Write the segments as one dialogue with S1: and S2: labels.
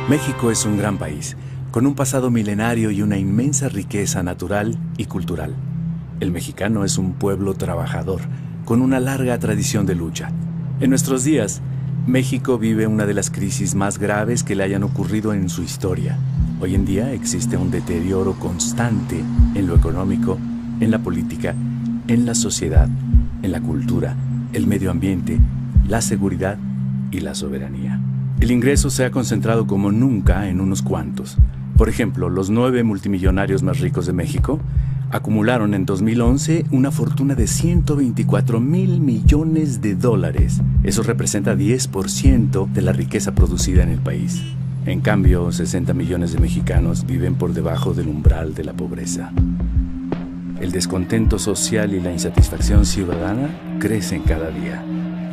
S1: México es un gran país, con un pasado milenario y una inmensa riqueza natural y cultural. El mexicano es un pueblo trabajador, con una larga tradición de lucha. En nuestros días, México vive una de las crisis más graves que le hayan ocurrido en su historia. Hoy en día existe un deterioro constante en lo económico, en la política, en la sociedad, en la cultura, el medio ambiente, la seguridad y la soberanía. El ingreso se ha concentrado como nunca en unos cuantos. Por ejemplo, los 9 multimillonarios más ricos de México acumularon en 2011 una fortuna de 124,000 millones de dólares. Eso representa 10% de la riqueza producida en el país. En cambio, 60 millones de mexicanos viven por debajo del umbral de la pobreza. El descontento social y la insatisfacción ciudadana crecen cada día.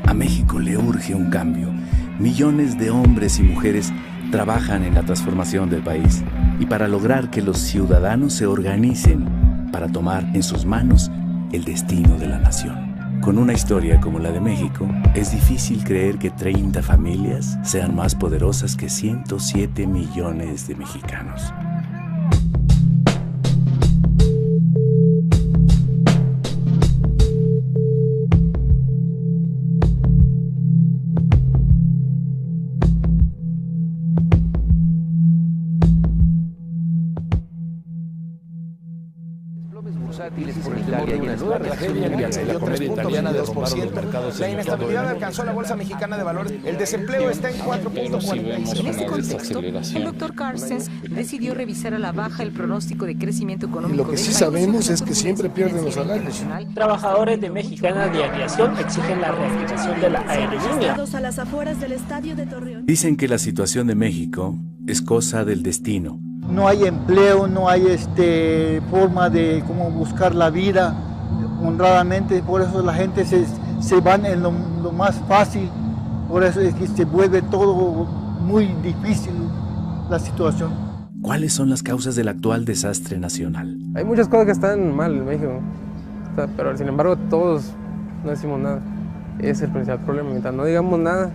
S1: A México le urge un cambio. Millones de hombres y mujeres trabajan en la transformación del país y para lograr que los ciudadanos se organicen para tomar en sus manos el destino de la nación. Con una historia como la de México, es difícil creer que 30 familias sean más poderosas que 107 millones de mexicanos.
S2: Por Italia y en la tragedia la comedia italiana derrumbaron los mercados.
S3: La inestabilidad alcanzó la Bolsa Mexicana de Valores. El desempleo está en 4.46.
S4: En este contexto, el doctor Carstens decidió revisar a la baja el pronóstico de crecimiento económico.
S5: Lo que sí sabemos es que siempre pierden los salarios.
S6: Trabajadores de Mexicana de Aviación exigen la reactivación de la aerolínea.
S7: A las afueras del estadio de Torreón.
S1: Dicen que la situación de México es cosa del destino.
S8: No hay empleo, no hay forma de cómo buscar la vida honradamente, por eso la gente se van en lo más fácil, por eso es que se vuelve todo muy difícil la situación.
S1: ¿Cuáles son las causas del actual desastre nacional?
S9: Hay muchas cosas que están mal en México, pero sin embargo todos no decimos nada. Ese es el principal problema, mientras no digamos nada,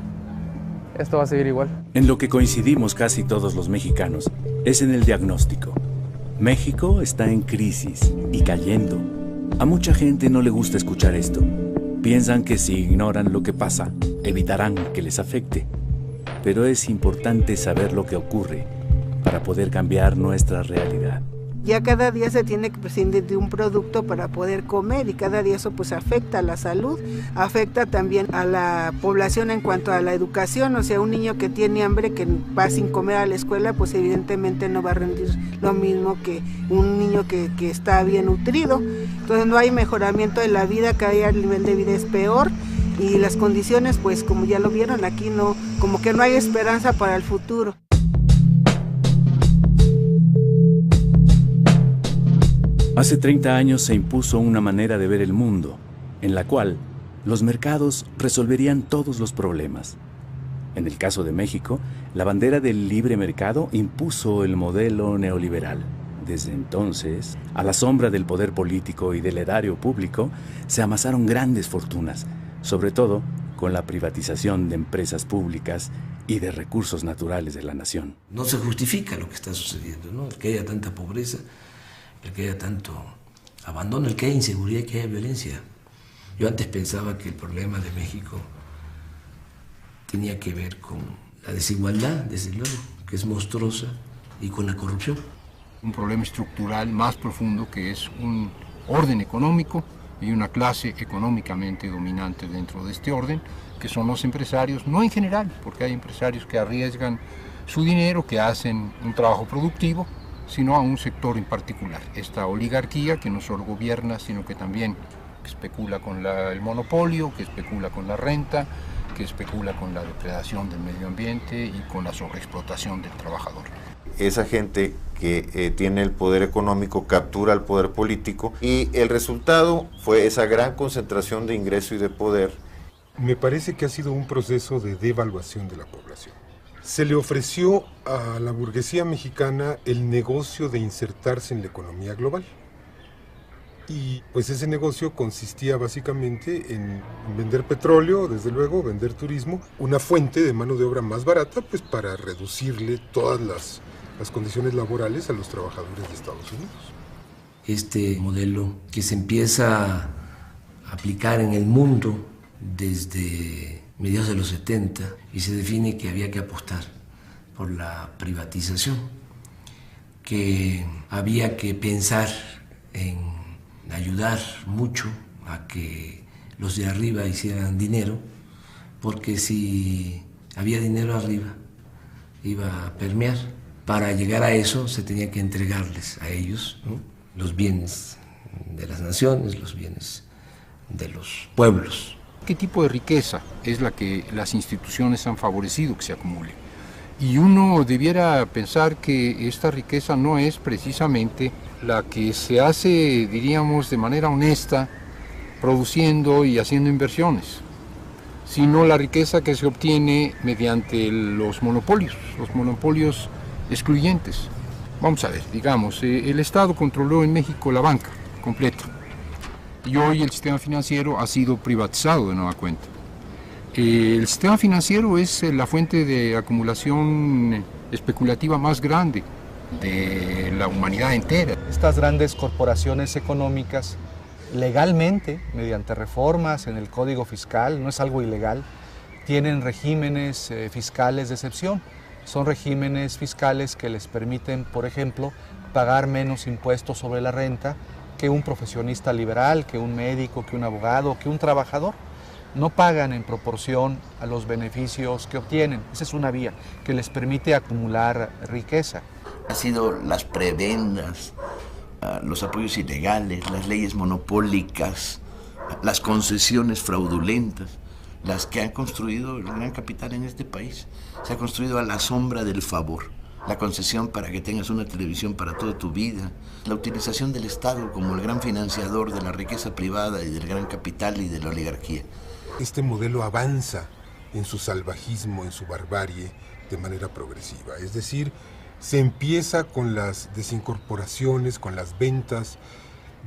S9: esto va a seguir igual.
S1: En lo que coincidimos casi todos los mexicanos es en el diagnóstico. México está en crisis y cayendo. A mucha gente no le gusta escuchar esto. Piensan que si ignoran lo que pasa, evitarán que les afecte. Pero es importante saber lo que ocurre para poder cambiar nuestra realidad.
S10: Ya cada día se tiene que prescindir de un producto para poder comer y cada día eso pues afecta a la salud, afecta también a la población en cuanto a la educación, o sea, un niño que tiene hambre, que va sin comer a la escuela, pues evidentemente no va a rendir lo mismo que un niño que está bien nutrido. Entonces no hay mejoramiento de la vida, cada día el nivel de vida es peor y las condiciones pues como ya lo vieron aquí no, como que no hay esperanza para el futuro.
S1: Hace 30 años se impuso una manera de ver el mundo, en la cual los mercados resolverían todos los problemas. En el caso de México, la bandera del libre mercado impuso el modelo neoliberal. Desde entonces, a la sombra del poder político y del erario público, se amasaron grandes fortunas, sobre todo con la privatización de empresas públicas y de recursos naturales de la nación.
S11: No se justifica lo que está sucediendo, ¿no? El que haya tanta pobreza, el que haya tanto abandono, el que haya inseguridad, el que haya violencia. Yo antes pensaba que el problema de México tenía que ver con la desigualdad, desde luego, que es monstruosa, y con la corrupción.
S12: Un problema estructural más profundo que es un orden económico y una clase económicamente dominante dentro de este orden, que son los empresarios, no en general, porque hay empresarios que arriesgan su dinero, que hacen un trabajo productivo, sino a un sector en particular. Esta oligarquía que no solo gobierna, sino que también especula con el monopolio, que especula con la renta, que especula con la depredación del medio ambiente y con la sobreexplotación del trabajador.
S13: Esa gente que tiene el poder económico captura el poder político y el resultado fue esa gran concentración de ingreso y de poder.
S5: Me parece que ha sido un proceso de devaluación de la población. Se le ofreció a la burguesía mexicana el negocio de insertarse en la economía global. Y pues ese negocio consistía básicamente en vender petróleo, desde luego, vender turismo, una fuente de mano de obra más barata, pues para reducirle todas las condiciones laborales a los trabajadores de Estados Unidos.
S11: Este modelo que se empieza a aplicar en el mundo desde mediados de los 70 y se define que había que apostar por la privatización, que había que pensar en ayudar mucho a que los de arriba hicieran dinero, porque si había dinero arriba iba a permear. Para llegar a eso se tenía que entregarles a ellos, ¿no?, los bienes de las naciones, los bienes de los pueblos.
S12: ¿Qué tipo de riqueza es la que las instituciones han favorecido que se acumule? Y uno debiera pensar que esta riqueza no es precisamente la que se hace, diríamos, de manera honesta, produciendo y haciendo inversiones, sino la riqueza que se obtiene mediante los monopolios excluyentes. Vamos a ver, digamos, el Estado controló en México la banca completa y hoy el sistema financiero ha sido privatizado de nueva cuenta. El sistema financiero es la fuente de acumulación especulativa más grande de la humanidad entera.
S14: Estas grandes corporaciones económicas, legalmente, mediante reformas en el Código Fiscal, no es algo ilegal, tienen regímenes fiscales de excepción. Son regímenes fiscales que les permiten, por ejemplo, pagar menos impuestos sobre la renta que un profesionista liberal, que un médico, que un abogado, que un trabajador. No pagan en proporción a los beneficios que obtienen. Esa es una vía que les permite acumular riqueza.
S15: Han sido las prebendas, los apoyos ilegales, las leyes monopólicas, las concesiones fraudulentas, las que han construido el gran capital en este país. Se ha construido a la sombra del favor. La concesión para que tengas una televisión para toda tu vida, la utilización del Estado como el gran financiador de la riqueza privada y del gran capital y de la oligarquía.
S5: Este modelo avanza en su salvajismo, en su barbarie, de manera progresiva. Es decir, se empieza con las desincorporaciones, con las ventas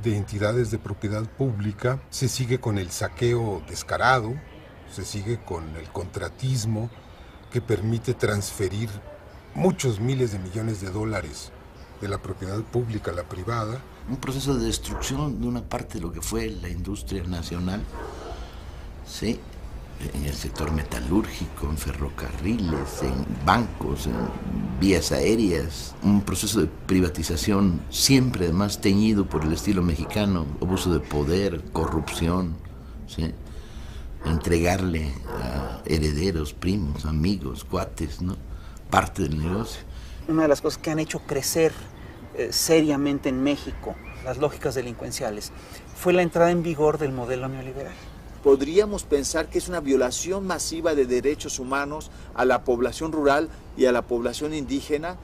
S5: de entidades de propiedad pública, se sigue con el saqueo descarado, se sigue con el contratismo que permite transferir muchos miles de millones de dólares de la propiedad pública a la privada.
S15: Un proceso de destrucción de una parte de lo que fue la industria nacional, ¿sí?, en el sector metalúrgico, en ferrocarriles, en bancos, en vías aéreas. Un proceso de privatización siempre además teñido por el estilo mexicano, abuso de poder, corrupción, ¿sí?, entregarle a herederos, primos, amigos, cuates, ¿no?, parte del negocio.
S16: Una de las cosas que han hecho crecer seriamente en México las lógicas delincuenciales fue la entrada en vigor del modelo neoliberal.
S17: Podríamos pensar que es una violación masiva de derechos humanos a la población rural y a la población indígena,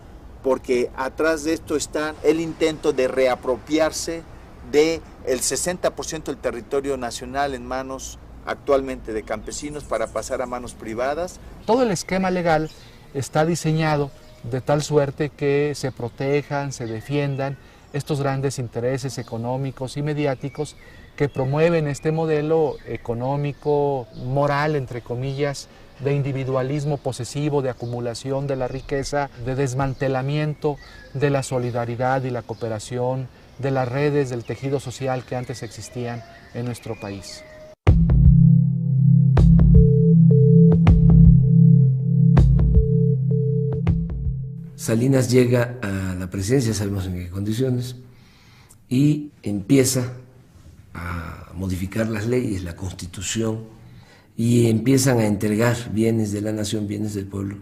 S17: porque atrás de esto está el intento de reapropiarse del 60% del territorio nacional en manos actualmente de campesinos para pasar a manos privadas.
S14: Todo el esquema legal está diseñado de tal suerte que se protejan, se defiendan estos grandes intereses económicos y mediáticos que promueven este modelo económico, moral, entre comillas, de individualismo posesivo, de acumulación de la riqueza, de desmantelamiento de la solidaridad y la cooperación, de las redes del tejido social que antes existían en nuestro país.
S11: Salinas llega a la presidencia, sabemos en qué condiciones, y empieza a modificar las leyes, la Constitución, y empiezan a entregar bienes de la nación, bienes del pueblo,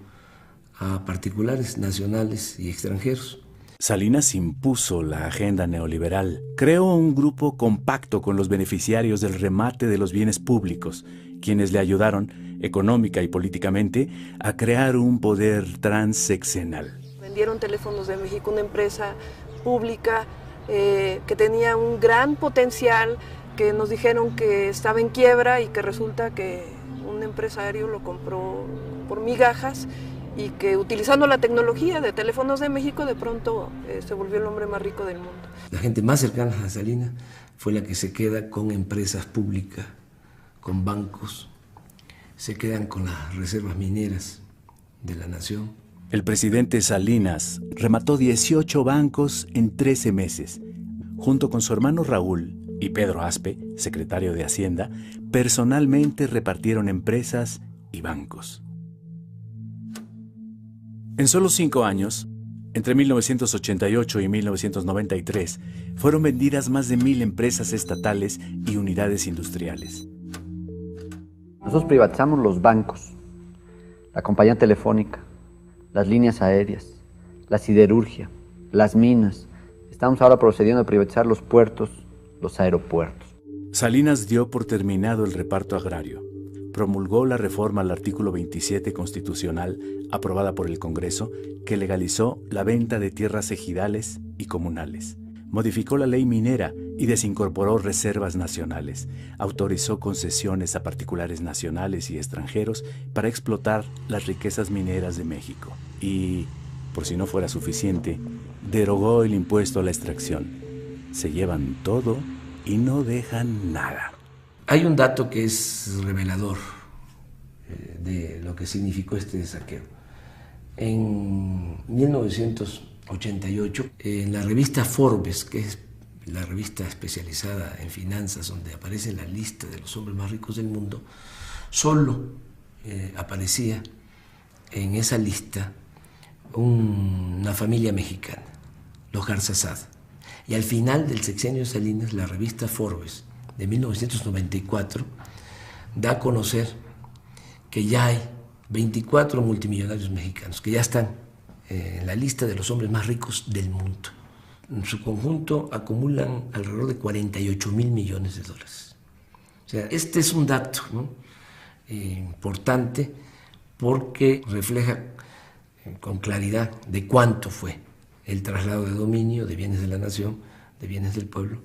S11: a particulares, nacionales y extranjeros.
S1: Salinas impuso la agenda neoliberal, creó un grupo compacto con los beneficiarios del remate de los bienes públicos, quienes le ayudaron, económica y políticamente, a crear un poder transeccional.
S18: Vendieron Teléfonos de México, una empresa pública que tenía un gran potencial, que nos dijeron que estaba en quiebra y que resulta que un empresario lo compró por migajas y que utilizando la tecnología de Teléfonos de México de pronto se volvió el hombre más rico del mundo.
S11: La gente más cercana a Salinas fue la que se queda con empresas públicas, con bancos, se quedan con las reservas mineras de la nación.
S1: El presidente Salinas remató 18 bancos en 13 meses. Junto con su hermano Raúl y Pedro Aspe, secretario de Hacienda, personalmente repartieron empresas y bancos. En solo 5 años, entre 1988 y 1993, fueron vendidas más de 1,000 empresas estatales y unidades industriales.
S19: Nosotros privatizamos los bancos, la compañía telefónica, las líneas aéreas, la siderurgia, las minas. Estamos ahora procediendo a privatizar los puertos, los aeropuertos.
S1: Salinas dio por terminado el reparto agrario. Promulgó la reforma al artículo 27 constitucional, aprobada por el Congreso, que legalizó la venta de tierras ejidales y comunales. Modificó la ley minera y desincorporó reservas nacionales. Autorizó concesiones a particulares nacionales y extranjeros para explotar las riquezas mineras de México. Y, por si no fuera suficiente, derogó el impuesto a la extracción. Se llevan todo y no dejan nada.
S11: Hay un dato que es revelador de lo que significó este saqueo. En 1988, en la revista Forbes, que es la revista especializada en finanzas donde aparece la lista de los hombres más ricos del mundo, solo aparecía en esa lista una familia mexicana, los Garzazada. Y al final del sexenio de Salinas, la revista Forbes de 1994 da a conocer que ya hay 24 multimillonarios mexicanos que ya están en la lista de los hombres más ricos del mundo. En su conjunto acumulan alrededor de 48,000 millones de dólares. O sea, este es un dato, ¿no?, importante porque refleja con claridad de cuánto fue el traslado de dominio de bienes de la nación, de bienes del pueblo,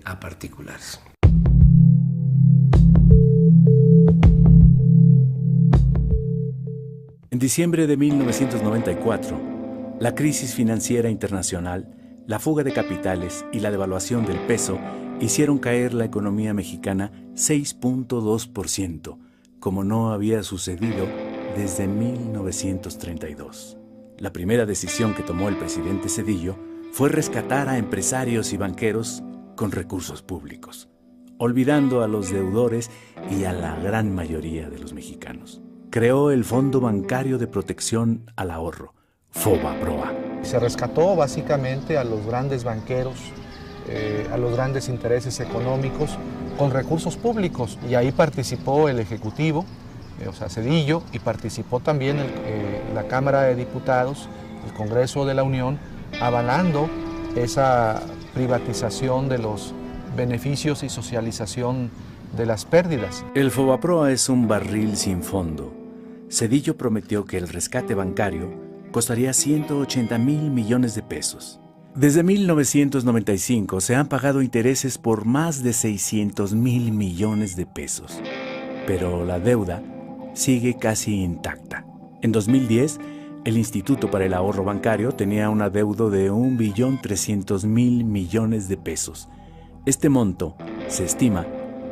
S11: a particulares.
S1: En diciembre de 1994, la crisis financiera internacional, la fuga de capitales y la devaluación del peso hicieron caer la economía mexicana 6.2%, como no había sucedido desde 1932. La primera decisión que tomó el presidente Zedillo fue rescatar a empresarios y banqueros con recursos públicos, olvidando a los deudores y a la gran mayoría de los mexicanos. Creó el Fondo Bancario de Protección al Ahorro, FOBAPROA.
S14: Se rescató básicamente a los grandes banqueros, a los grandes intereses económicos con recursos públicos, y ahí participó el Ejecutivo, o sea, Zedillo, y participó también la Cámara de Diputados, el Congreso de la Unión, avalando esa privatización de los beneficios y socialización de las pérdidas.
S1: El FOBAPROA es un barril sin fondo. Zedillo prometió que el rescate bancario costaría 180,000 millones de pesos. Desde 1995 se han pagado intereses por más de 600,000 millones de pesos, pero la deuda sigue casi intacta. En 2010, el Instituto para el Ahorro Bancario tenía un adeudo de 1.300.000 millones de pesos. Este monto, se estima,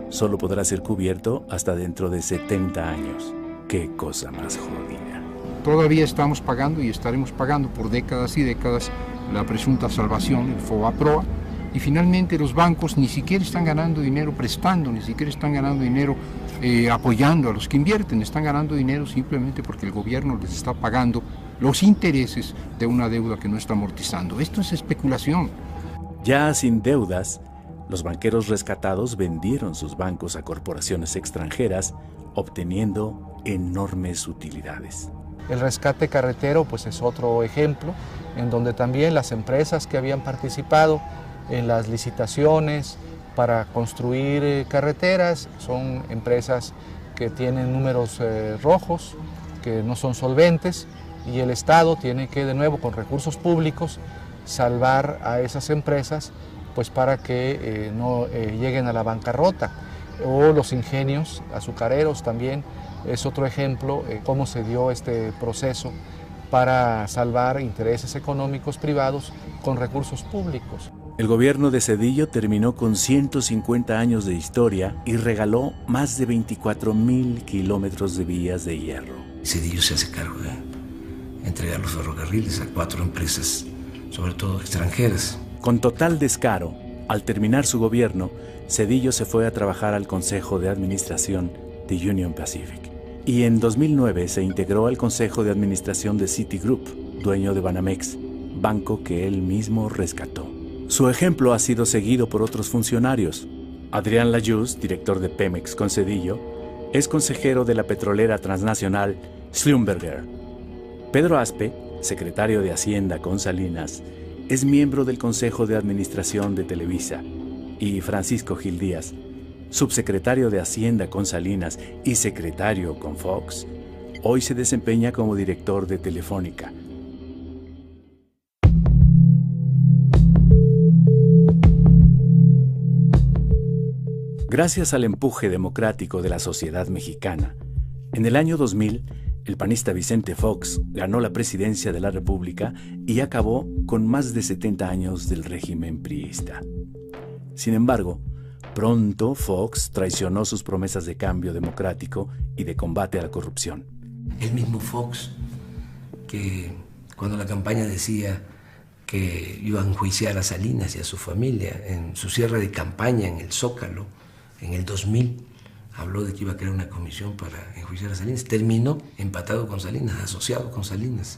S1: solo podrá ser cubierto hasta dentro de 70 años. ¡Qué cosa más jodida!
S12: Todavía estamos pagando y estaremos pagando por décadas y décadas la presunta salvación, el FOBAPROA, y finalmente los bancos ni siquiera están ganando dinero prestando, ni siquiera están ganando dinero apoyando a los que invierten, están ganando dinero simplemente porque el gobierno les está pagando los intereses de una deuda que no está amortizando. Esto es especulación.
S1: Ya sin deudas, los banqueros rescatados vendieron sus bancos a corporaciones extranjeras, obteniendo enormes utilidades.
S14: El rescate carretero pues es otro ejemplo, en donde también las empresas que habían participado en las licitaciones para construir carreteras son empresas que tienen números rojos, que no son solventes, y el Estado tiene que, de nuevo, con recursos públicos, salvar a esas empresas pues para que no lleguen a la bancarrota. o los ingenios azucareros también es otro ejemplo cómo se dio este proceso para salvar intereses económicos privados con recursos públicos.
S1: El gobierno de Zedillo terminó con 150 años de historia y regaló más de 24,000 kilómetros de vías de hierro.
S11: Zedillo se hace cargo de entregar los ferrocarriles a 4 empresas, sobre todo extranjeras.
S1: Con total descaro, al terminar su gobierno, Zedillo se fue a trabajar al Consejo de Administración de Union Pacific. Y en 2009 se integró al Consejo de Administración de Citigroup, dueño de Banamex, banco que él mismo rescató. Su ejemplo ha sido seguido por otros funcionarios. Adrián Layuz, director de Pemex con Zedillo, es consejero de la petrolera transnacional Schlumberger. Pedro Aspe, secretario de Hacienda con Salinas, es miembro del Consejo de Administración de Televisa, y Francisco Gil Díaz, subsecretario de Hacienda con Salinas y secretario con Fox, hoy se desempeña como director de Telefónica. Gracias al empuje democrático de la sociedad mexicana, en el año 2000, el panista Vicente Fox ganó la presidencia de la República y acabó con más de 70 años del régimen priista. Sin embargo, pronto Fox traicionó sus promesas de cambio democrático y de combate a la corrupción.
S11: El mismo Fox, que cuando la campaña decía que iba a enjuiciar a Salinas y a su familia en su cierre de campaña en el Zócalo, en el 2000, habló de que iba a crear una comisión para enjuiciar a Salinas. Terminó empatado con Salinas, asociado con Salinas,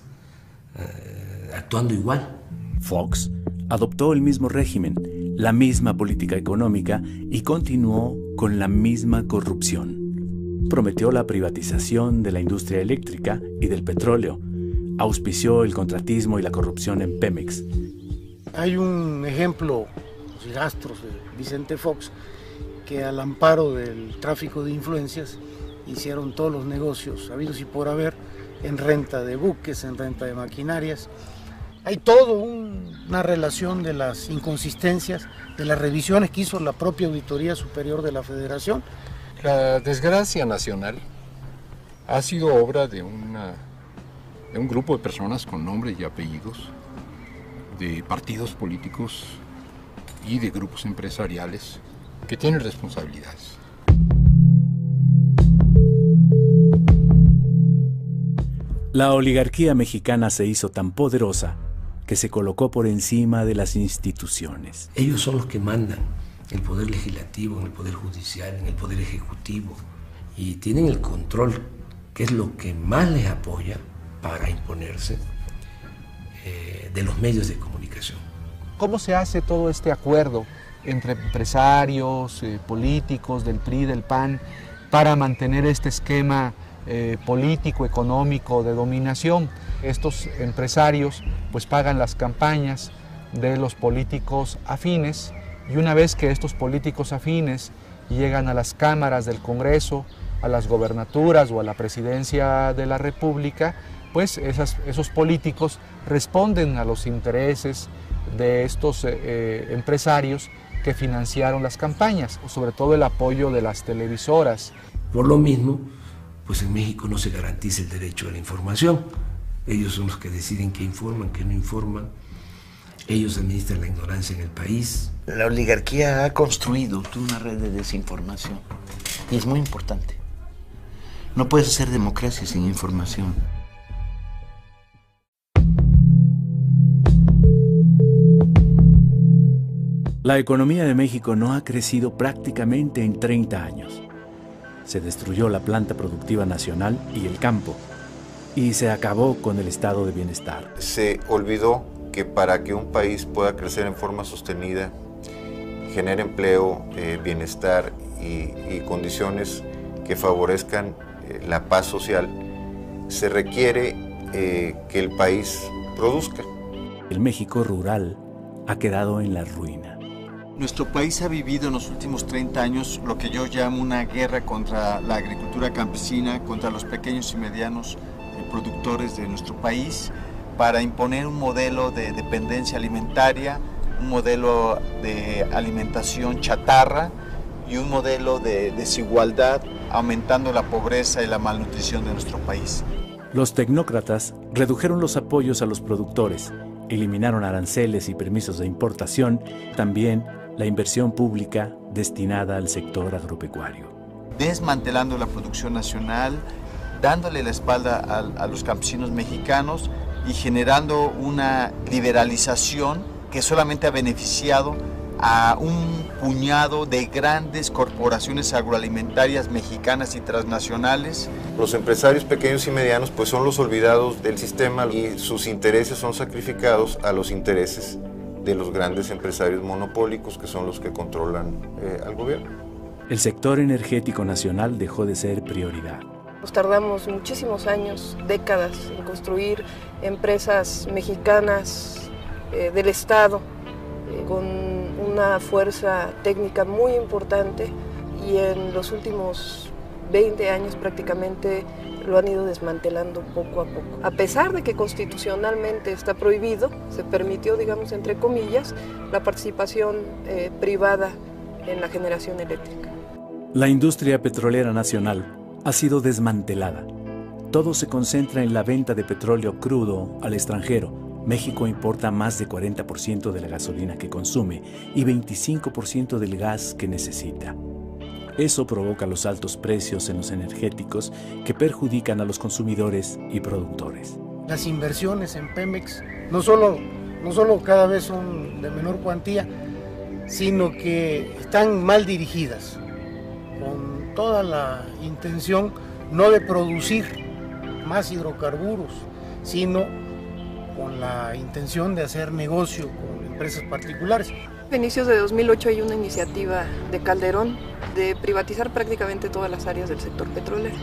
S11: actuando igual.
S1: Fox adoptó el mismo régimen, la misma política económica y continuó con la misma corrupción. Prometió la privatización de la industria eléctrica y del petróleo. Auspició el contratismo y la corrupción en Pemex.
S20: Hay un ejemplo, los rastros de Vicente Fox, que al amparo del tráfico de influencias hicieron todos los negocios habidos y por haber en renta de buques, en renta de maquinarias. Hay toda una relación de las inconsistencias, de las revisiones que hizo la propia Auditoría Superior de la Federación.
S12: La desgracia nacional ha sido obra de un grupo de personas con nombres y apellidos, de partidos políticos y de grupos empresariales que tienen responsabilidades.
S1: La oligarquía mexicana se hizo tan poderosa que se colocó por encima de las instituciones.
S11: Ellos son los que mandan el poder legislativo, en el poder judicial, en el poder ejecutivo, y tienen el control, que es lo que más les apoya para imponerse, de los medios de comunicación.
S14: ¿Cómo se hace todo este acuerdo entre empresarios, políticos del PRI, del PAN, para mantener este esquema político, económico de dominación? Estos empresarios pues pagan las campañas de los políticos afines, y una vez que estos políticos afines llegan a las cámaras del Congreso, a las gobernaturas o a la presidencia de la República, pues esos políticos responden a los intereses de estos empresarios que financiaron las campañas, sobre todo el apoyo de las televisoras.
S11: Por lo mismo, pues en México no se garantiza el derecho a la información. Ellos son los que deciden qué informan, qué no informan. Ellos administran la ignorancia en el país.
S15: La oligarquía ha construido toda una red de desinformación y es muy importante. No puedes hacer democracia sin información.
S1: La economía de México no ha crecido prácticamente en 30 años. Se destruyó la planta productiva nacional y el campo, y se acabó con el estado de bienestar.
S13: Se olvidó que para que un país pueda crecer en forma sostenida, genere empleo, bienestar y condiciones que favorezcan la paz social, se requiere que el país produzca.
S1: El México rural ha quedado en la ruina.
S17: Nuestro país ha vivido en los últimos 30 años lo que yo llamo una guerra contra la agricultura campesina, contra los pequeños y medianos productores de nuestro país, para imponer un modelo de dependencia alimentaria, un modelo de alimentación chatarra, y un modelo de desigualdad, aumentando la pobreza y la malnutrición de nuestro país.
S1: Los tecnócratas redujeron los apoyos a los productores, eliminaron aranceles y permisos de importación, también la inversión pública destinada al sector agropecuario.
S17: Desmantelando la producción nacional, dándole la espalda a los campesinos mexicanos y generando una liberalización que solamente ha beneficiado a un puñado de grandes corporaciones agroalimentarias mexicanas y transnacionales.
S13: Los empresarios pequeños y medianos pues son los olvidados del sistema y sus intereses son sacrificados a los intereses de los grandes empresarios monopólicos que son los que controlan al gobierno.
S1: El sector energético nacional dejó de ser prioridad.
S18: Nos tardamos muchísimos años, décadas, en construir empresas mexicanas del Estado con una fuerza técnica muy importante, y en los últimos 20 años prácticamente lo han ido desmantelando poco a poco. A pesar de que constitucionalmente está prohibido, se permitió, digamos, entre comillas, la participación privada en la generación eléctrica.
S1: La industria petrolera nacional ha sido desmantelada. Todo se concentra en la venta de petróleo crudo al extranjero. México importa más de 40% de la gasolina que consume y 25% del gas que necesita. Eso provoca los altos precios en los energéticos que perjudican a los consumidores y productores.
S20: Las inversiones en Pemex no solo cada vez son de menor cuantía, sino que están mal dirigidas, con toda la intención no de producir más hidrocarburos, sino con la intención de hacer negocio con empresas particulares.
S18: A inicios de 2008 hay una iniciativa de Calderón de privatizar prácticamente todas las áreas del sector petrolero.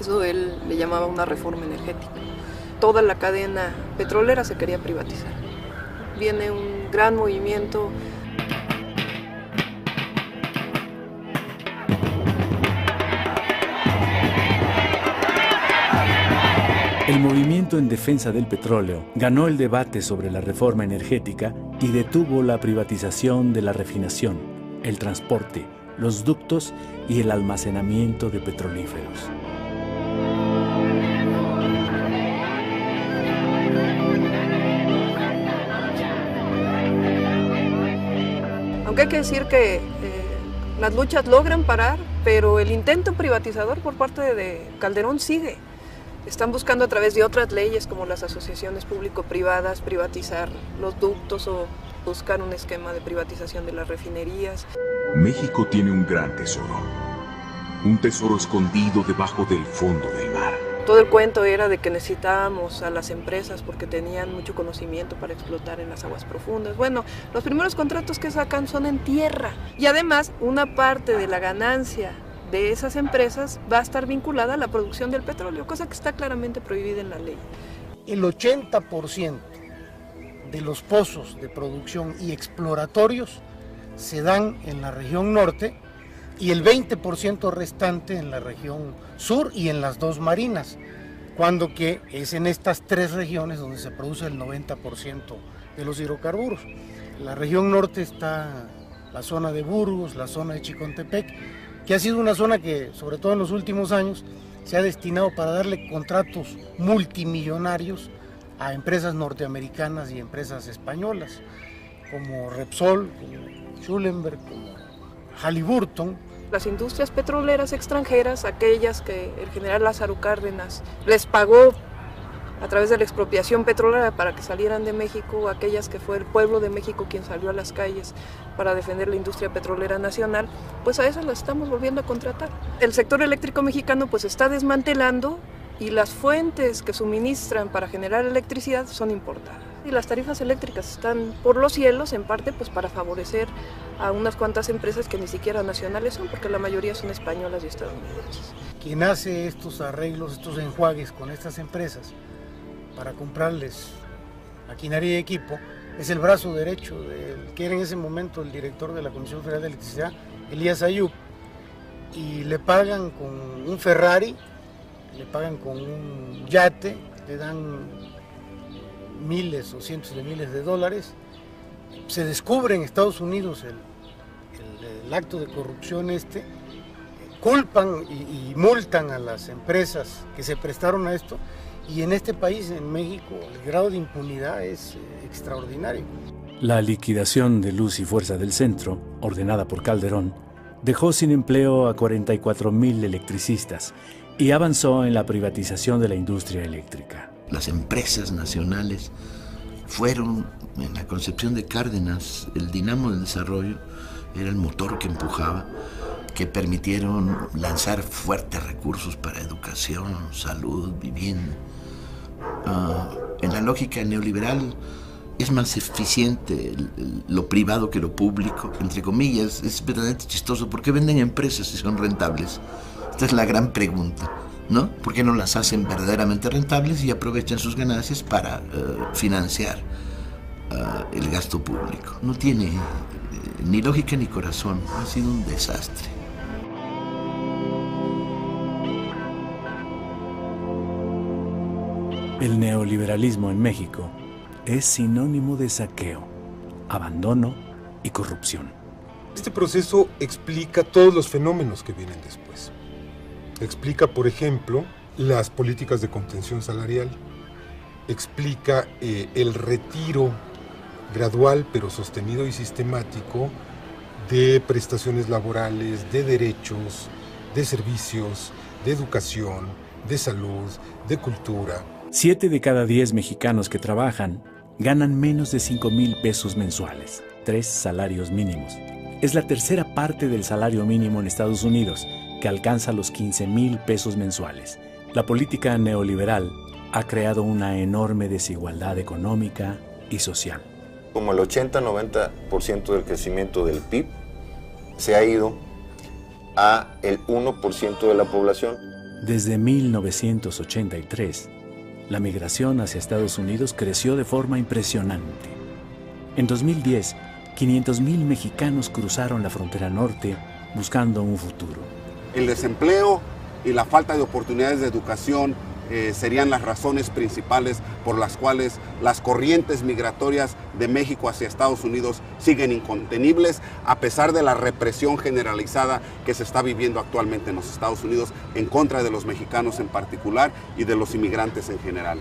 S18: Eso él le llamaba una reforma energética. Toda la cadena petrolera se quería privatizar. Viene un gran movimiento.
S1: El movimiento en defensa del petróleo ganó el debate sobre la reforma energética y detuvo la privatización de la refinación, el transporte, los ductos y el almacenamiento de petrolíferos.
S18: Aunque hay que decir que las luchas logran parar, pero el intento privatizador por parte de Calderón sigue. Están buscando a través de otras leyes como las asociaciones público-privadas privatizar los ductos o buscar un esquema de privatización de las refinerías.
S21: México tiene un gran tesoro escondido debajo del fondo del mar.
S18: Todo el cuento era de que necesitábamos a las empresas porque tenían mucho conocimiento para explotar en las aguas profundas. Bueno, los primeros contratos que sacan son en tierra y además una parte de la ganancia de esas empresas va a estar vinculada a la producción del petróleo, cosa que está claramente prohibida en la ley.
S20: El 80% de los pozos de producción y exploratorios se dan en la región norte y el 20% restante en la región sur y en las dos marinas, cuando que es en estas tres regiones donde se produce el 90% de los hidrocarburos. En la región norte está la zona de Burgos, la zona de Chicontepec, que ha sido una zona que, sobre todo en los últimos años, se ha destinado para darle contratos multimillonarios a empresas norteamericanas y empresas españolas, como Repsol, como Schulenberg, como Halliburton.
S18: Las industrias petroleras extranjeras, aquellas que el general Lázaro Cárdenas les pagó a través de la expropiación petrolera para que salieran de México, aquellas que fue el pueblo de México quien salió a las calles para defender la industria petrolera nacional, pues a esas las estamos volviendo a contratar. El sector eléctrico mexicano pues está desmantelando y las fuentes que suministran para generar electricidad son importadas. Y las tarifas eléctricas están por los cielos, en parte pues para favorecer a unas cuantas empresas que ni siquiera nacionales son, porque la mayoría son españolas y estadounidenses.
S20: Quien hace estos arreglos, estos enjuagues con estas empresas para comprarles maquinaria y equipo, es el brazo derecho del que era en ese momento el director de la Comisión Federal de Electricidad, Elías Ayub, y le pagan con un Ferrari, le pagan con un yate, le dan miles o cientos de miles de dólares. Se descubre en Estados Unidos el acto de corrupción culpan y multan a las empresas que se prestaron a esto, y en este país, en México, el grado de impunidad es extraordinario.
S1: La liquidación de Luz y Fuerza del Centro, ordenada por Calderón, dejó sin empleo a 44,000 electricistas y avanzó en la privatización de la industria eléctrica.
S15: Las empresas nacionales fueron, en la concepción de Cárdenas, el dinamo del desarrollo, era el motor que empujaba, que permitieron lanzar fuertes recursos para educación, salud, vivienda. En la lógica neoliberal es más eficiente lo privado que lo público, entre comillas. Es verdaderamente chistoso. ¿Por qué venden empresas si son rentables? Esta es la gran pregunta, ¿no? ¿Por qué no las hacen verdaderamente rentables y aprovechan sus ganancias para financiar el gasto público? No tiene ni lógica ni corazón. Ha sido un desastre.
S1: El neoliberalismo en México es sinónimo de saqueo, abandono y corrupción.
S5: Este proceso explica todos los fenómenos que vienen después. Explica, por ejemplo, las políticas de contención salarial. Explica el retiro gradual pero sostenido y sistemático de prestaciones laborales, de derechos, de servicios, de educación, de salud, de cultura.
S1: 7 de cada 10 mexicanos que trabajan ganan menos de 5,000 pesos mensuales, 3 salarios mínimos. Es la tercera parte del salario mínimo en Estados Unidos, que alcanza los 15,000 pesos mensuales. La política neoliberal ha creado una enorme desigualdad económica y social.
S13: Como el 80-90% del crecimiento del PIB se ha ido a el 1% de la población.
S1: Desde 1983, la migración hacia Estados Unidos creció de forma impresionante. En 2010, 500,000 mexicanos cruzaron la frontera norte buscando un futuro.
S2: El desempleo y la falta de oportunidades de educación serían las razones principales por las cuales las corrientes migratorias de México hacia Estados Unidos siguen incontenibles, a pesar de la represión generalizada que se está viviendo actualmente en los Estados Unidos en contra de los mexicanos en particular y de los inmigrantes en general.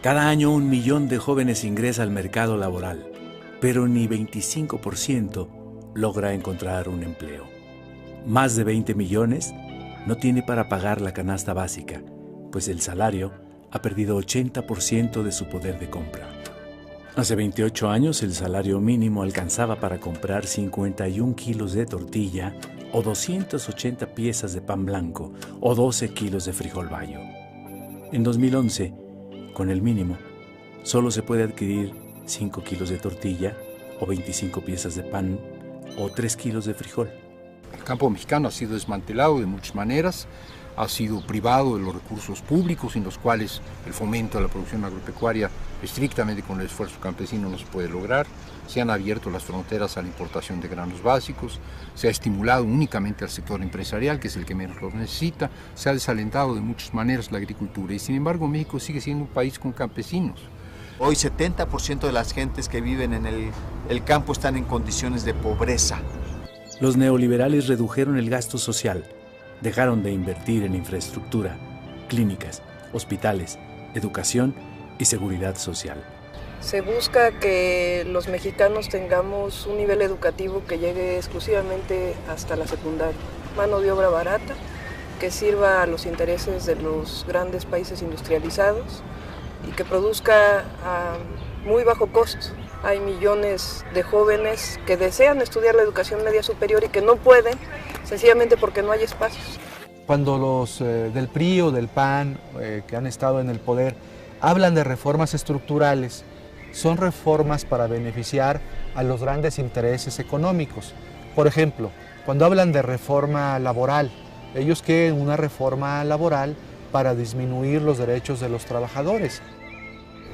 S1: Cada año 1 millón de jóvenes ingresa al mercado laboral, pero ni 25% logra encontrar un empleo. Más de 20 millones no tiene para pagar la canasta básica, pues el salario ha perdido 80% de su poder de compra. Hace 28 años el salario mínimo alcanzaba para comprar 51 kilos de tortilla o 280 piezas de pan blanco o 12 kilos de frijol bayo. En 2011, con el mínimo, solo se puede adquirir 5 kilos de tortilla o 25 piezas de pan o 3 kilos de frijol.
S12: El campo mexicano ha sido desmantelado de muchas maneras, ha sido privado de los recursos públicos en los cuales el fomento de la producción agropecuaria estrictamente con el esfuerzo campesino no se puede lograr. Se han abierto las fronteras a la importación de granos básicos, se ha estimulado únicamente al sector empresarial, que es el que menos los necesita, se ha desalentado de muchas maneras la agricultura y sin embargo México sigue siendo un país con campesinos.
S17: Hoy 70% de las gentes que viven en el campo están en condiciones de pobreza.
S1: Los neoliberales redujeron el gasto social, dejaron de invertir en infraestructura, clínicas, hospitales, educación y seguridad social.
S18: Se busca que los mexicanos tengamos un nivel educativo que llegue exclusivamente hasta la secundaria. Mano de obra barata, que sirva a los intereses de los grandes países industrializados y que produzca a muy bajo costo. Hay millones de jóvenes que desean estudiar la educación media superior y que no pueden, sencillamente porque no hay espacios.
S14: Cuando los del PRI o del PAN, que han estado en el poder, hablan de reformas estructurales, son reformas para beneficiar a los grandes intereses económicos. Por ejemplo, cuando hablan de reforma laboral, ellos quieren una reforma laboral para disminuir los derechos de los trabajadores.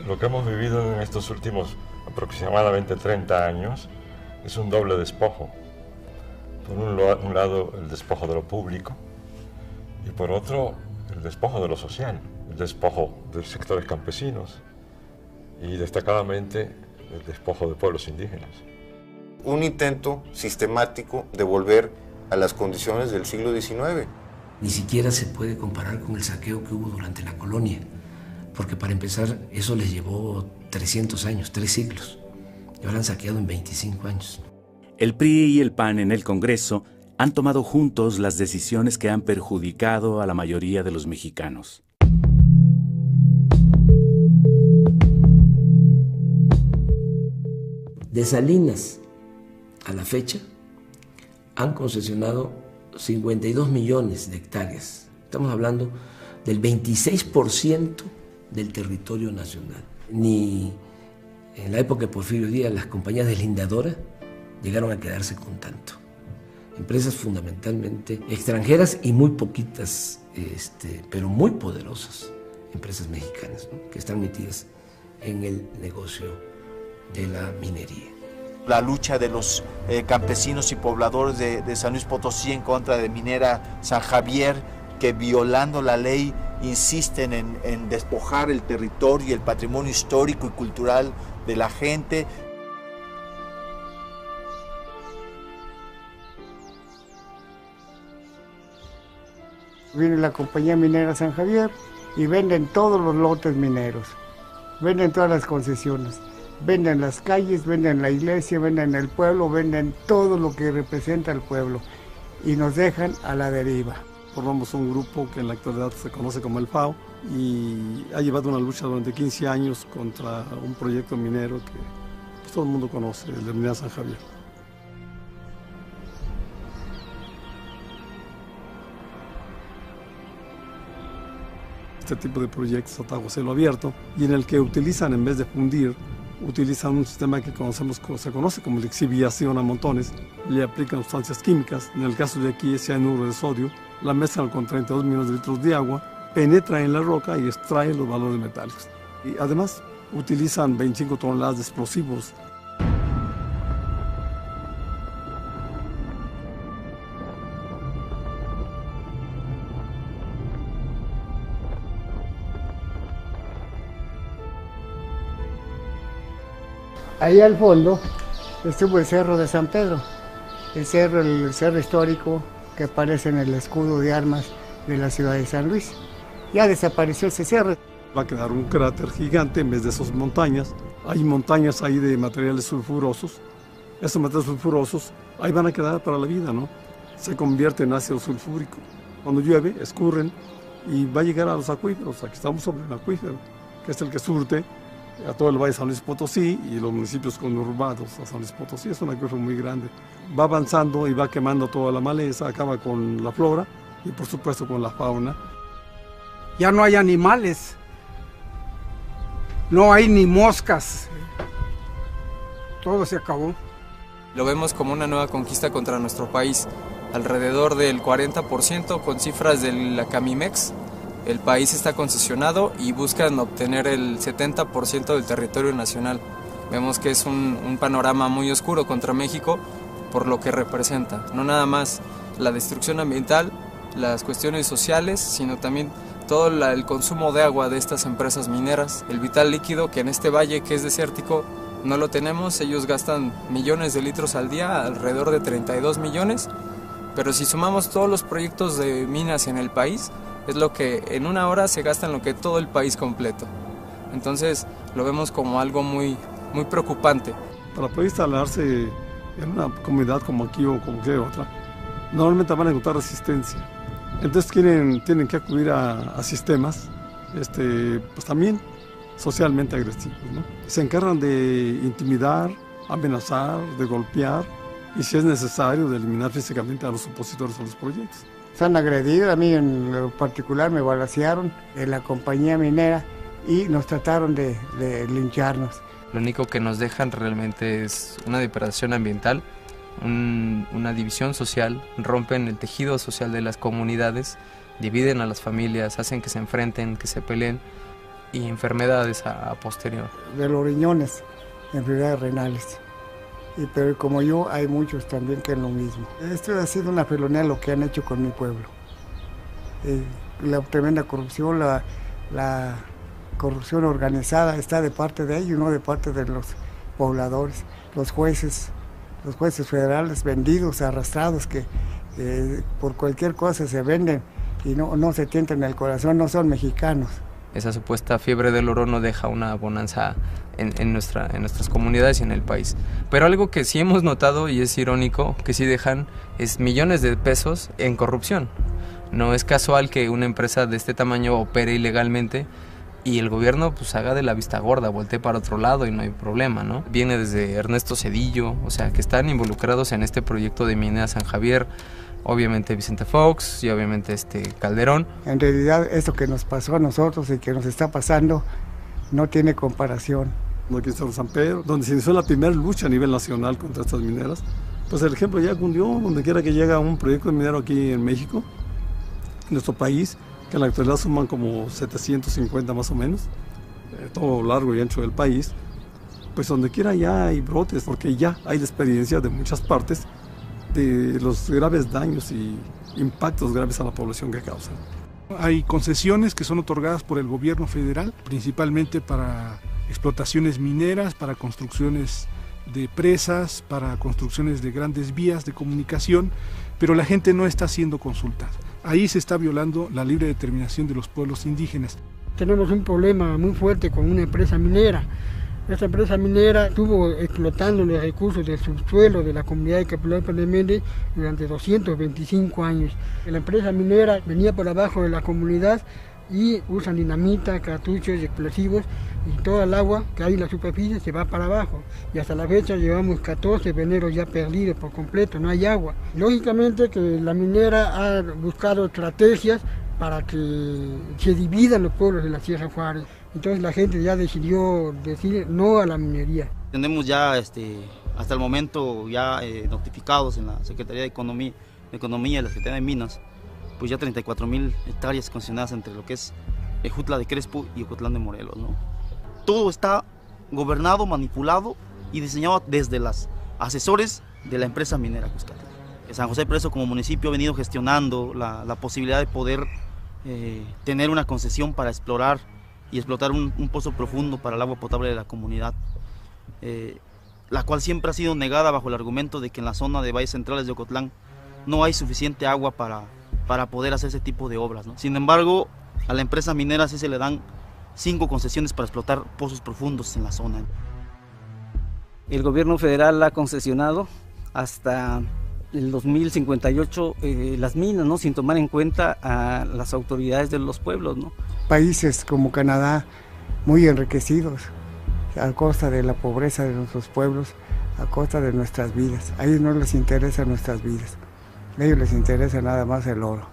S22: Lo que hemos vivido en estos últimos aproximadamente 30 años es un doble despojo. Por un lado el despojo de lo público y por otro el despojo de lo social, el despojo de los sectores campesinos y destacadamente el despojo de pueblos indígenas.
S13: Un intento sistemático de volver a las condiciones del siglo XIX.
S11: Ni siquiera se puede comparar con el saqueo que hubo durante la colonia, porque para empezar eso les llevó 300 años, 3 siglos, y ahora han saqueado en 25 años.
S1: El PRI y el PAN en el Congreso han tomado juntos las decisiones que han perjudicado a la mayoría de los mexicanos.
S11: De Salinas a la fecha han concesionado 52 millones de hectáreas. Estamos hablando del 26% del territorio nacional. Ni en la época de Porfirio Díaz las compañías deslindadoras llegaron a quedarse con tanto. Empresas fundamentalmente extranjeras y muy poquitas, pero muy poderosas empresas mexicanas, ¿no?, que están metidas en el negocio de la minería.
S17: La lucha de los campesinos y pobladores de San Luis Potosí en contra de Minera San Javier, que violando la ley insisten en despojar el territorio y el patrimonio histórico y cultural de la gente.
S20: Viene la compañía minera San Javier y venden todos los lotes mineros, venden todas las concesiones. Venden las calles, venden la iglesia, venden el pueblo, venden todo lo que representa al pueblo y nos dejan a la deriva.
S3: Formamos un grupo que en la actualidad se conoce como el FAO y ha llevado una lucha durante 15 años contra un proyecto minero que pues, todo el mundo conoce, el de Minera San Javier. Este tipo de proyectos a bajo cielo abierto y en el que utilizan, en vez de fundir, utilizan un sistema que se conoce como lixiviación a montones, le aplican sustancias químicas, en el caso de aquí es cianuro de sodio, la mezclan con 32 millones de litros de agua, penetra en la roca y extrae los valores metálicos. Y además utilizan 25 toneladas de explosivos.
S20: Ahí al fondo estuvo el Cerro de San Pedro, el cerro histórico que aparece en el escudo de armas de la ciudad de San Luis. Ya desapareció ese cerro.
S3: Va a quedar un cráter gigante en vez de esas montañas. Hay montañas ahí de materiales sulfurosos. Esos materiales sulfurosos ahí van a quedar para la vida, ¿no? Se convierten en ácido sulfúrico. Cuando llueve, escurren y va a llegar a los acuíferos. Aquí estamos sobre el acuífero, que es el que surte a todo el Valle de San Luis Potosí y los municipios conurbados a San Luis Potosí. Es un acuífero muy grande. Va avanzando y va quemando toda la maleza, acaba con la flora y por supuesto con la fauna.
S4: Ya no hay animales, no hay ni moscas, todo se acabó.
S23: Lo vemos como una nueva conquista contra nuestro país, alrededor del 40% con cifras de la Camimex. El país está concesionado y buscan obtener el 70% del territorio nacional. Vemos que es un panorama muy oscuro contra México por lo que representa. No nada más la destrucción ambiental, las cuestiones sociales, sino también todo el consumo de agua de estas empresas mineras. El vital líquido que en este valle que es desértico no lo tenemos. Ellos gastan millones de litros al día, alrededor de 32 millones. Pero si sumamos todos los proyectos de minas en el país, es lo que en una hora se gasta en lo que todo el país completo. Entonces lo vemos como algo muy, muy preocupante.
S3: Para poder instalarse en una comunidad como aquí o como cualquier otra, normalmente van a encontrar resistencia. Entonces tienen que acudir a sistemas pues también socialmente agresivos, ¿no? Se encargan de intimidar, amenazar, de golpear y si es necesario de eliminar físicamente a los opositores a los proyectos.
S20: Se han agredido, a mí en lo particular me balacearon en la compañía minera y nos trataron de lincharnos.
S9: Lo único que nos dejan realmente es una depredación ambiental, una división social, rompen el tejido social de las comunidades, dividen a las familias, hacen que se enfrenten, que se peleen y enfermedades a posterior.
S20: De los riñones, enfermedades renales. Pero como yo, hay muchos también que es lo mismo. Esto ha sido una felonía lo que han hecho con mi pueblo. La tremenda corrupción, la corrupción organizada está de parte de ellos, no de parte de los pobladores. Los jueces
S6: los jueces federales vendidos, arrastrados, que por cualquier cosa se venden y no se tientan el corazón, no son mexicanos.
S9: Esa supuesta fiebre del oro no deja una bonanza en nuestras comunidades y en el país. Pero algo que sí hemos notado, y es irónico, que sí dejan, es millones de pesos en corrupción. No es casual que una empresa de este tamaño opere ilegalmente y el gobierno pues haga de la vista gorda, voltee para otro lado y no hay problema, ¿no? Viene desde Ernesto Zedillo, o sea, que están involucrados en este proyecto de Minera San Javier, obviamente Vicente Fox y obviamente Calderón.
S6: En realidad esto que nos pasó a nosotros y que nos está pasando no tiene comparación.
S3: Aquí está San Pedro, donde se inició la primera lucha a nivel nacional contra estas mineras. Pues el ejemplo ya cundió, donde quiera que llega un proyecto minero aquí en México, en nuestro país, que en la actualidad suman como 750 más o menos, todo largo y ancho del país, pues donde quiera ya hay brotes, porque ya hay la experiencia de muchas partes de los graves daños y impactos graves a la población que causan.
S4: Hay concesiones que son otorgadas por el gobierno federal, principalmente para explotaciones mineras, para construcciones de presas, para construcciones de grandes vías de comunicación, pero la gente no está siendo consultada. Ahí se está violando la libre determinación de los pueblos indígenas.
S20: Tenemos un problema muy fuerte con una empresa minera. Esta empresa minera estuvo explotando los recursos del subsuelo de la comunidad de Capilapa de Méndez durante 225 años. La empresa minera venía por abajo de la comunidad y usan dinamita, cartuchos, explosivos y toda el agua que hay en la superficie se va para abajo. Y hasta la fecha llevamos 14 veneros ya perdidos por completo, no hay agua. Lógicamente que la minera ha buscado estrategias para que se dividan los pueblos de la Sierra Juárez. Entonces la gente ya decidió decir no a la minería.
S7: Tenemos ya hasta el momento ya notificados en la Secretaría de Economía y la Secretaría de Minas, pues ya 34,000 hectáreas concesionadas entre lo que es Ejutla de Crespo y Ocotlán de Morelos, ¿no? Todo está gobernado, manipulado y diseñado desde los asesores de la empresa minera Cuscatlán. San José Preso como municipio ha venido gestionando la posibilidad de poder tener una concesión para explorar y explotar un pozo profundo para el agua potable de la comunidad, la cual siempre ha sido negada bajo el argumento de que en la zona de valles centrales de Ocotlán no hay suficiente agua para poder hacer ese tipo de obras, ¿no? Sin embargo, a la empresa minera sí se le dan 5 concesiones para explotar pozos profundos en la zona.
S8: El gobierno federal ha concesionado hasta el 2058 las minas, ¿no? Sin tomar en cuenta a las autoridades de los pueblos, ¿no?
S6: Países como Canadá muy enriquecidos a costa de la pobreza de nuestros pueblos, a costa de nuestras vidas. A ellos no les interesa nuestras vidas, a ellos les interesa nada más el oro.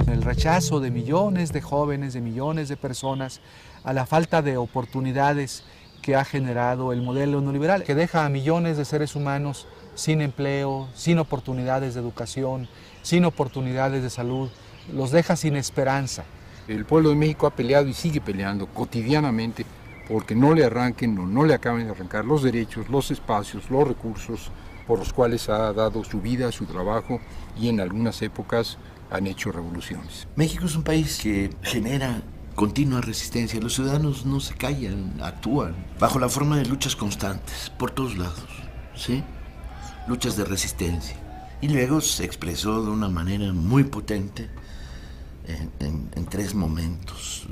S14: El rechazo de millones de jóvenes, de millones de personas a la falta de oportunidades que ha generado el modelo neoliberal, que deja a millones de seres humanos sin empleo, sin oportunidades de educación, sin oportunidades de salud, los deja sin esperanza.
S12: El pueblo de México ha peleado y sigue peleando cotidianamente porque no le arranquen o no le acaben de arrancar los derechos, los espacios, los recursos por los cuales ha dado su vida, su trabajo y en algunas épocas han hecho revoluciones.
S15: México es un país que genera continua resistencia. Los ciudadanos no se callan, actúan bajo la forma de luchas constantes por todos lados, ¿sí? Luchas de resistencia. Y luego se expresó de una manera muy potente en 3 momentos.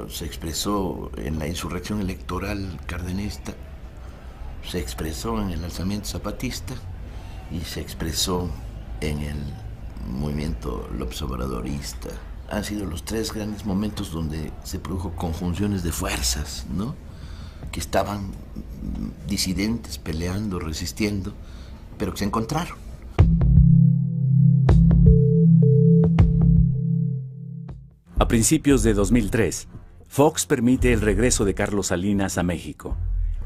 S15: Se expresó en la insurrección electoral cardenista, se expresó en el alzamiento zapatista y se expresó en el movimiento López Obradorista. Han sido los 3 grandes momentos donde se produjo conjunciones de fuerzas, ¿no? Que estaban disidentes, peleando, resistiendo, pero que se encontraron.
S1: A principios de 2003, Fox permite el regreso de Carlos Salinas a México.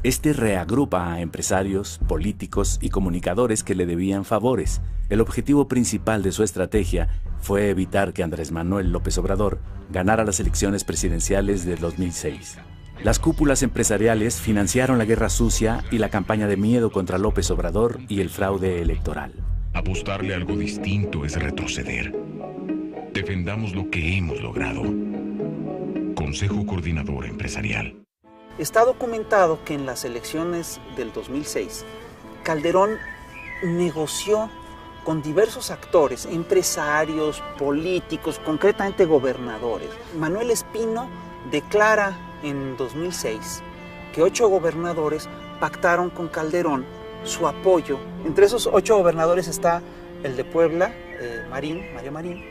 S1: Este reagrupa a empresarios, políticos y comunicadores que le debían favores. El objetivo principal de su estrategia fue evitar que Andrés Manuel López Obrador ganara las elecciones presidenciales de 2006. Las cúpulas empresariales financiaron la guerra sucia y la campaña de miedo contra López Obrador y el fraude electoral.
S21: Apostarle a algo distinto es retroceder. Defendamos lo que hemos logrado. Consejo Coordinador Empresarial.
S10: Está documentado que en las elecciones del 2006, Calderón negoció con diversos actores, empresarios, políticos, concretamente gobernadores. Manuel Espino declara en 2006 que 8 gobernadores pactaron con Calderón su apoyo. Entre esos 8 gobernadores está el de Puebla, Mario Marín,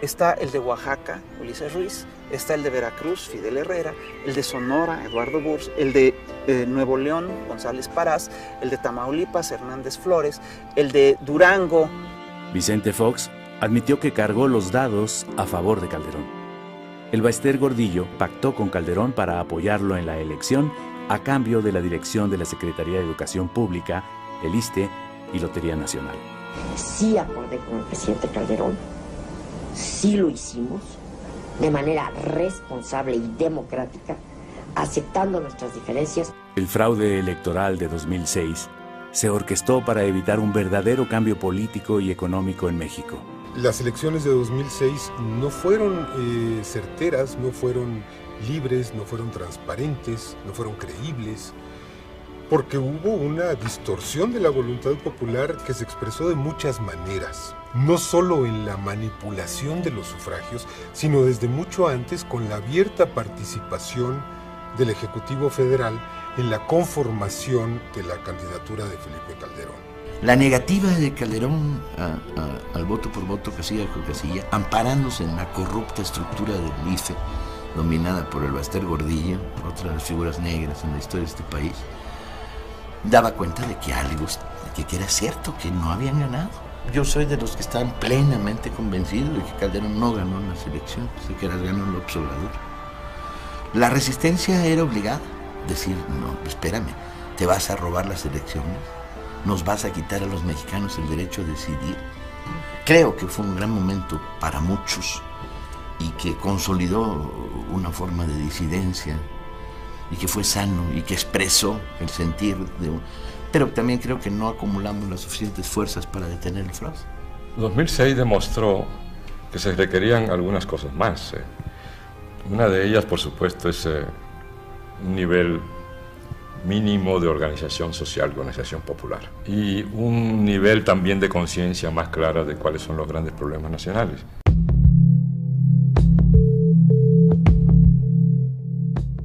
S10: está el de Oaxaca, Ulises Ruiz, está el de Veracruz, Fidel Herrera, el de Sonora, Eduardo Burs, el de Nuevo León, González Parás, el de Tamaulipas, Hernández Flores, el de Durango.
S1: Vicente Fox admitió que cargó los dados a favor de Calderón. El Baester Gordillo pactó con Calderón para apoyarlo en la elección a cambio de la dirección de la Secretaría de Educación Pública, el ISSSTE y Lotería Nacional.
S16: Sí acordé con el presidente Calderón, sí lo hicimos de manera responsable y democrática, aceptando nuestras diferencias.
S1: El fraude electoral de 2006 se orquestó para evitar un verdadero cambio político y económico en México.
S5: Las elecciones de 2006 no fueron certeras, no fueron libres, no fueron transparentes, no fueron creíbles, porque hubo una distorsión de la voluntad popular que se expresó de muchas maneras, no solo en la manipulación de los sufragios, sino desde mucho antes con la abierta participación del Ejecutivo Federal en la conformación de la candidatura de Felipe Calderón.
S15: La negativa de Calderón al voto por voto, casilla por casilla, amparándose en la corrupta estructura del IFE, dominada por el Baester Gordillo, otra de las figuras negras en la historia de este país, daba cuenta de que algo, que era cierto, que no habían ganado. Yo soy de los que están plenamente convencidos de que Calderón no ganó las elecciones, de que las ganó López Obrador. La resistencia era obligada, decir, no, espérame, te vas a robar las elecciones, nos vas a quitar a los mexicanos el derecho a decidir. Creo que fue un gran momento para muchos y que consolidó una forma de disidencia y que fue sano y que expresó el sentir de un... Pero también creo que no acumulamos las suficientes fuerzas para detener el fraude.
S22: 2006 demostró que se requerían algunas cosas más. Una de ellas, por supuesto, es un nivel mínimo de organización social, organización popular, y un nivel también de conciencia más clara de cuáles son los grandes problemas nacionales.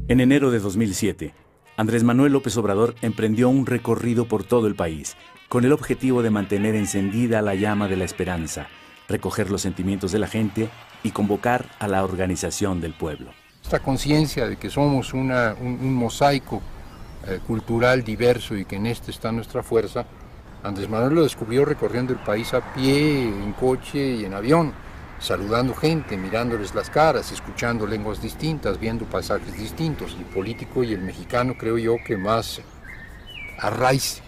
S1: En enero de 2007, Andrés Manuel López Obrador emprendió un recorrido por todo el país, con el objetivo de mantener encendida la llama de la esperanza, recoger los sentimientos de la gente y convocar a la organización del pueblo.
S12: Esta conciencia de que somos un mosaico cultural diverso y que en este está nuestra fuerza, Andrés Manuel lo descubrió recorriendo el país a pie, en coche y en avión, saludando gente, mirándoles las caras, escuchando lenguas distintas, viendo paisajes distintos. El político y el mexicano, creo yo, que más a raíz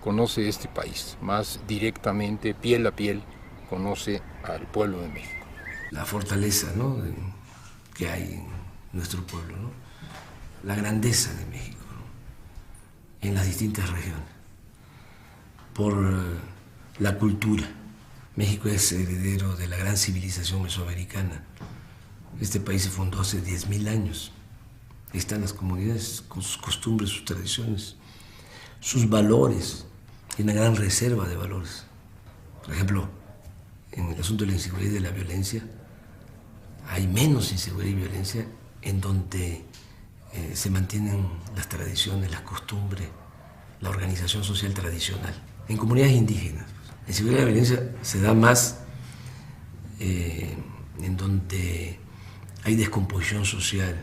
S12: conoce este país, más directamente, piel a piel, conoce al pueblo de México.
S11: La fortaleza, ¿no?, que hay en nuestro pueblo, ¿no?, la grandeza de México, ¿no?, en las distintas regiones, por la cultura. México es heredero de la gran civilización mesoamericana. Este país se fundó hace 10.000 años. Están las comunidades con sus costumbres, sus tradiciones, sus valores, y una gran reserva de valores. Por ejemplo, en el asunto de la inseguridad y de la violencia, hay menos inseguridad y violencia en donde se mantienen las tradiciones, las costumbres, la organización social tradicional. En comunidades indígenas, la inseguridad y la violencia se da más en donde hay descomposición social,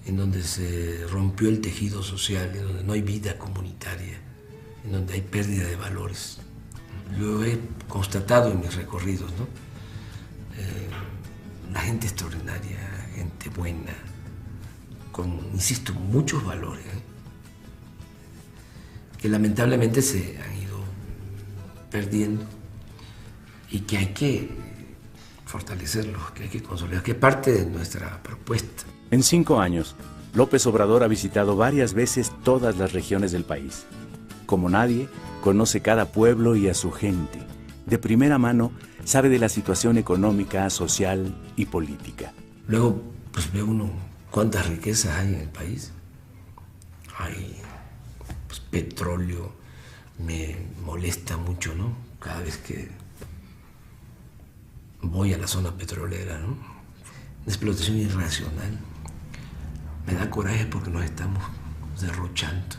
S11: en donde se rompió el tejido social, en donde no hay vida comunitaria, en donde hay pérdida de valores. Yo he constatado en mis recorridos, ¿no?, la gente extraordinaria, gente buena, con, insisto, muchos valores, que lamentablemente se han ido perdiendo y que hay que fortalecerlos, que hay que consolidar, que es parte de nuestra propuesta.
S1: En 5 años, López Obrador ha visitado varias veces todas las regiones del país. Como nadie, conoce cada pueblo y a su gente. De primera mano, sabe de la situación económica, social y política.
S11: Luego, pues ve uno cuántas riquezas hay en el país, hay pues, petróleo, me molesta mucho, ¿no? Cada vez que voy a la zona petrolera, ¿no? Una explotación irracional. Me da coraje porque nos estamos derrochando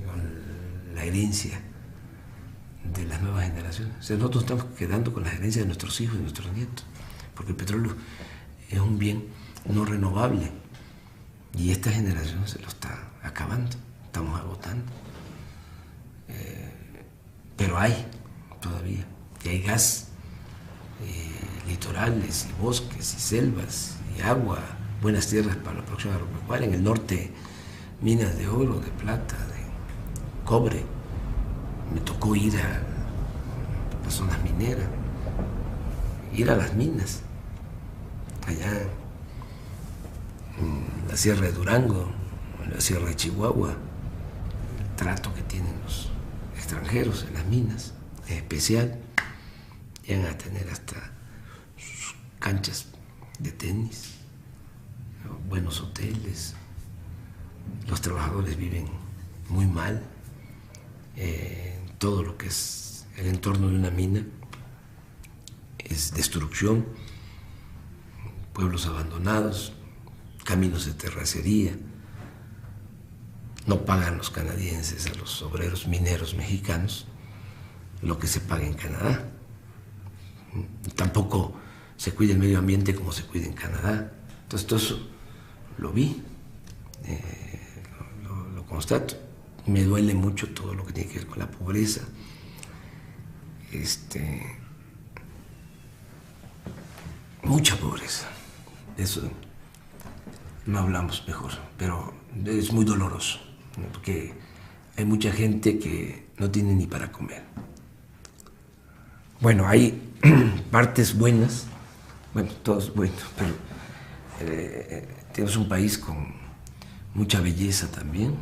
S11: con la herencia de las nuevas generaciones. O sea, nosotros estamos quedando con la herencia de nuestros hijos y nuestros nietos, porque el petróleo es un bien no renovable y esta generación se lo está acabando, estamos agotando. Pero hay todavía, y hay gas, litorales, y bosques, y selvas, y agua, buenas tierras para la producción agropecuaria. En el norte, minas de oro, de plata, de cobre. Me tocó ir a las zonas mineras, ir a las minas, allá en la Sierra de Durango, en la Sierra de Chihuahua. El trato que tienen los extranjeros en las minas es especial. Llegan a tener hasta sus canchas de tenis, buenos hoteles. Los trabajadores viven muy mal. Todo lo que es el entorno de una mina es destrucción, pueblos abandonados, caminos de terracería. No pagan los canadienses a los obreros mineros mexicanos lo que se paga en Canadá. Tampoco se cuida el medio ambiente como se cuida en Canadá. Entonces todo eso lo vi, lo constato. Me duele mucho todo lo que tiene que ver con la pobreza. Mucha pobreza. Eso no hablamos mejor, pero es muy doloroso, ¿no? Porque hay mucha gente que no tiene ni para comer. Bueno, hay partes buenas, bueno, todo es bueno, pero tenemos un país con mucha belleza también.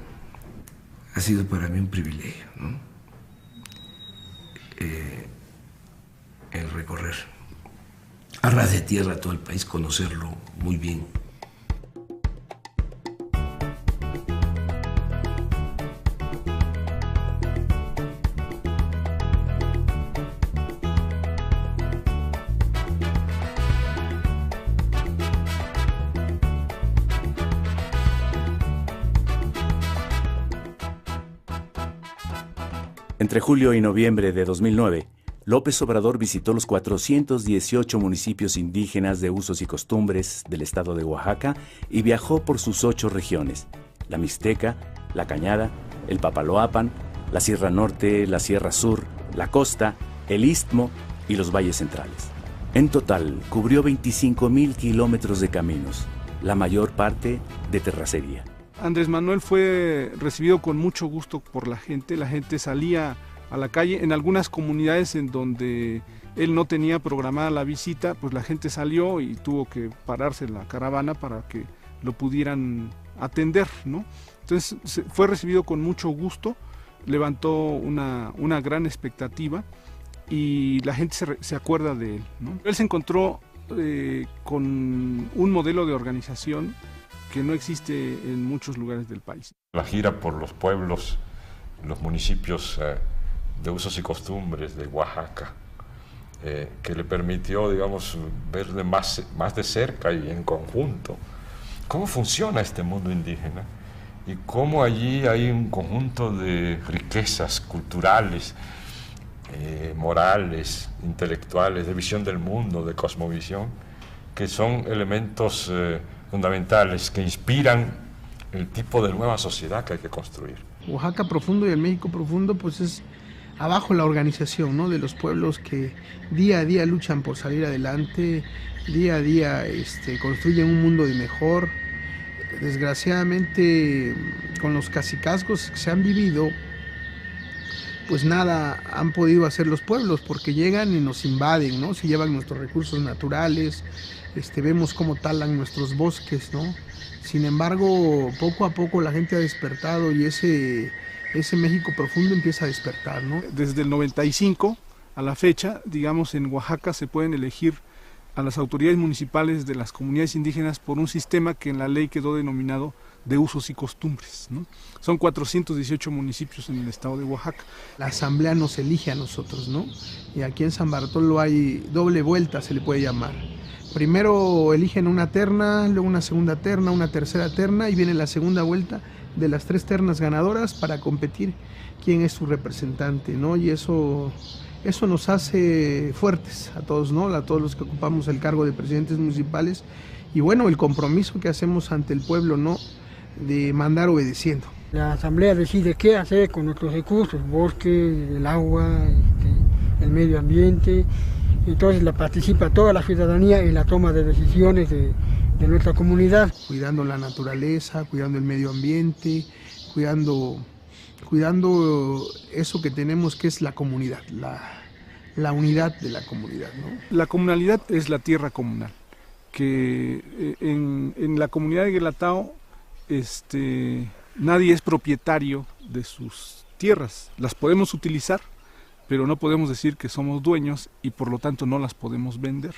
S11: Ha sido para mí un privilegio, ¿no? El recorrer a ras de tierra todo el país, conocerlo muy bien.
S1: Entre julio y noviembre de 2009, López Obrador visitó los 418 municipios indígenas de usos y costumbres del estado de Oaxaca y viajó por sus 8 regiones: la Mixteca, la Cañada, el Papaloapan, la Sierra Norte, la Sierra Sur, la Costa, el Istmo y los valles centrales. En total, cubrió 25,000 kilómetros de caminos, la mayor parte de terracería.
S4: Andrés Manuel fue recibido con mucho gusto por la gente salía a la calle. En algunas comunidades en donde él no tenía programada la visita, pues la gente salió y tuvo que pararse en la caravana para que lo pudieran atender, ¿no? Entonces fue recibido con mucho gusto, levantó una gran expectativa y la gente se acuerda de él, ¿no? Él se encontró con un modelo de organización que no existe en muchos lugares del país.
S22: La gira por los pueblos, los municipios de usos y costumbres de Oaxaca, que le permitió, digamos, verle más de cerca y en conjunto cómo funciona este mundo indígena y cómo allí hay un conjunto de riquezas culturales, morales, intelectuales, de visión del mundo, de cosmovisión, que son elementos fundamentales que inspiran el tipo de nueva sociedad que hay que construir.
S2: Oaxaca profundo y el México profundo, pues es abajo la organización, ¿no?, de los pueblos que día a día luchan por salir adelante, día a día construyen un mundo de mejor. Desgraciadamente, con los cacicazgos que se han vivido, pues nada han podido hacer los pueblos, porque llegan y nos invaden, ¿no? Se llevan nuestros recursos naturales, vemos cómo talan nuestros bosques, ¿no? Sin embargo, poco a poco la gente ha despertado y ese México profundo empieza a despertar, ¿no?
S4: Desde el 95 a la fecha, digamos, en Oaxaca se pueden elegir a las autoridades municipales de las comunidades indígenas por un sistema que en la ley quedó denominado de usos y costumbres, ¿no? Son 418 municipios en el estado de Oaxaca.
S2: La asamblea nos elige a nosotros, ¿no? Y aquí en San Bartolo hay doble vuelta, se le puede llamar. Primero eligen una terna, luego una segunda terna, una tercera terna, y viene la segunda vuelta de las 3 ternas ganadoras para competir quién es su representante, ¿no? Y eso nos hace fuertes a todos, ¿no? A todos los que ocupamos el cargo de presidentes municipales, y bueno, el compromiso que hacemos ante el pueblo, ¿no? De mandar obedeciendo.
S6: La asamblea decide qué hacer con nuestros recursos, el bosque, el agua, el medio ambiente. Entonces participa toda la ciudadanía en la toma de decisiones de nuestra comunidad.
S2: Cuidando la naturaleza, cuidando el medio ambiente, cuidando eso que tenemos, que es la comunidad, la unidad de la comunidad, ¿no?
S4: La comunalidad es la tierra comunal, que en la comunidad de Guelatao nadie es propietario de sus tierras. Las podemos utilizar, pero no podemos decir que somos dueños y por lo tanto no las podemos vender.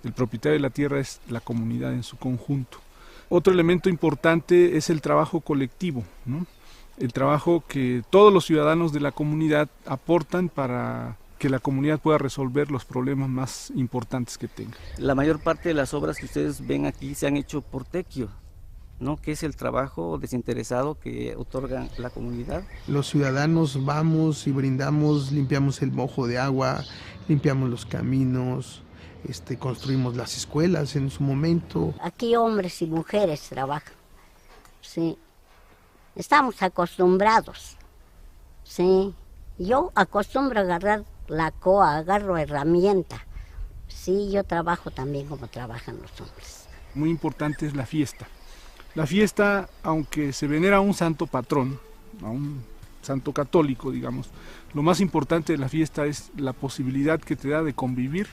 S4: El propietario de la tierra es la comunidad en su conjunto. Otro elemento importante es el trabajo colectivo, ¿no? El trabajo que todos los ciudadanos de la comunidad aportan para que la comunidad pueda resolver los problemas más importantes que tenga.
S8: La mayor parte de las obras que ustedes ven aquí se han hecho por tequio, ¿no? Que es el trabajo desinteresado que otorga la comunidad.
S2: Los ciudadanos vamos y brindamos, limpiamos el mojo de agua, limpiamos los caminos, construimos las escuelas en su momento.
S13: Aquí hombres y mujeres trabajan, sí. Estamos acostumbrados, sí. Yo acostumbro a agarrar la coa, agarro herramienta. Sí, yo trabajo también como trabajan los hombres.
S4: Muy importante es la fiesta. La fiesta, aunque se venera a un santo patrón, a un santo católico, digamos, lo más importante de la fiesta es la posibilidad que te da de convivir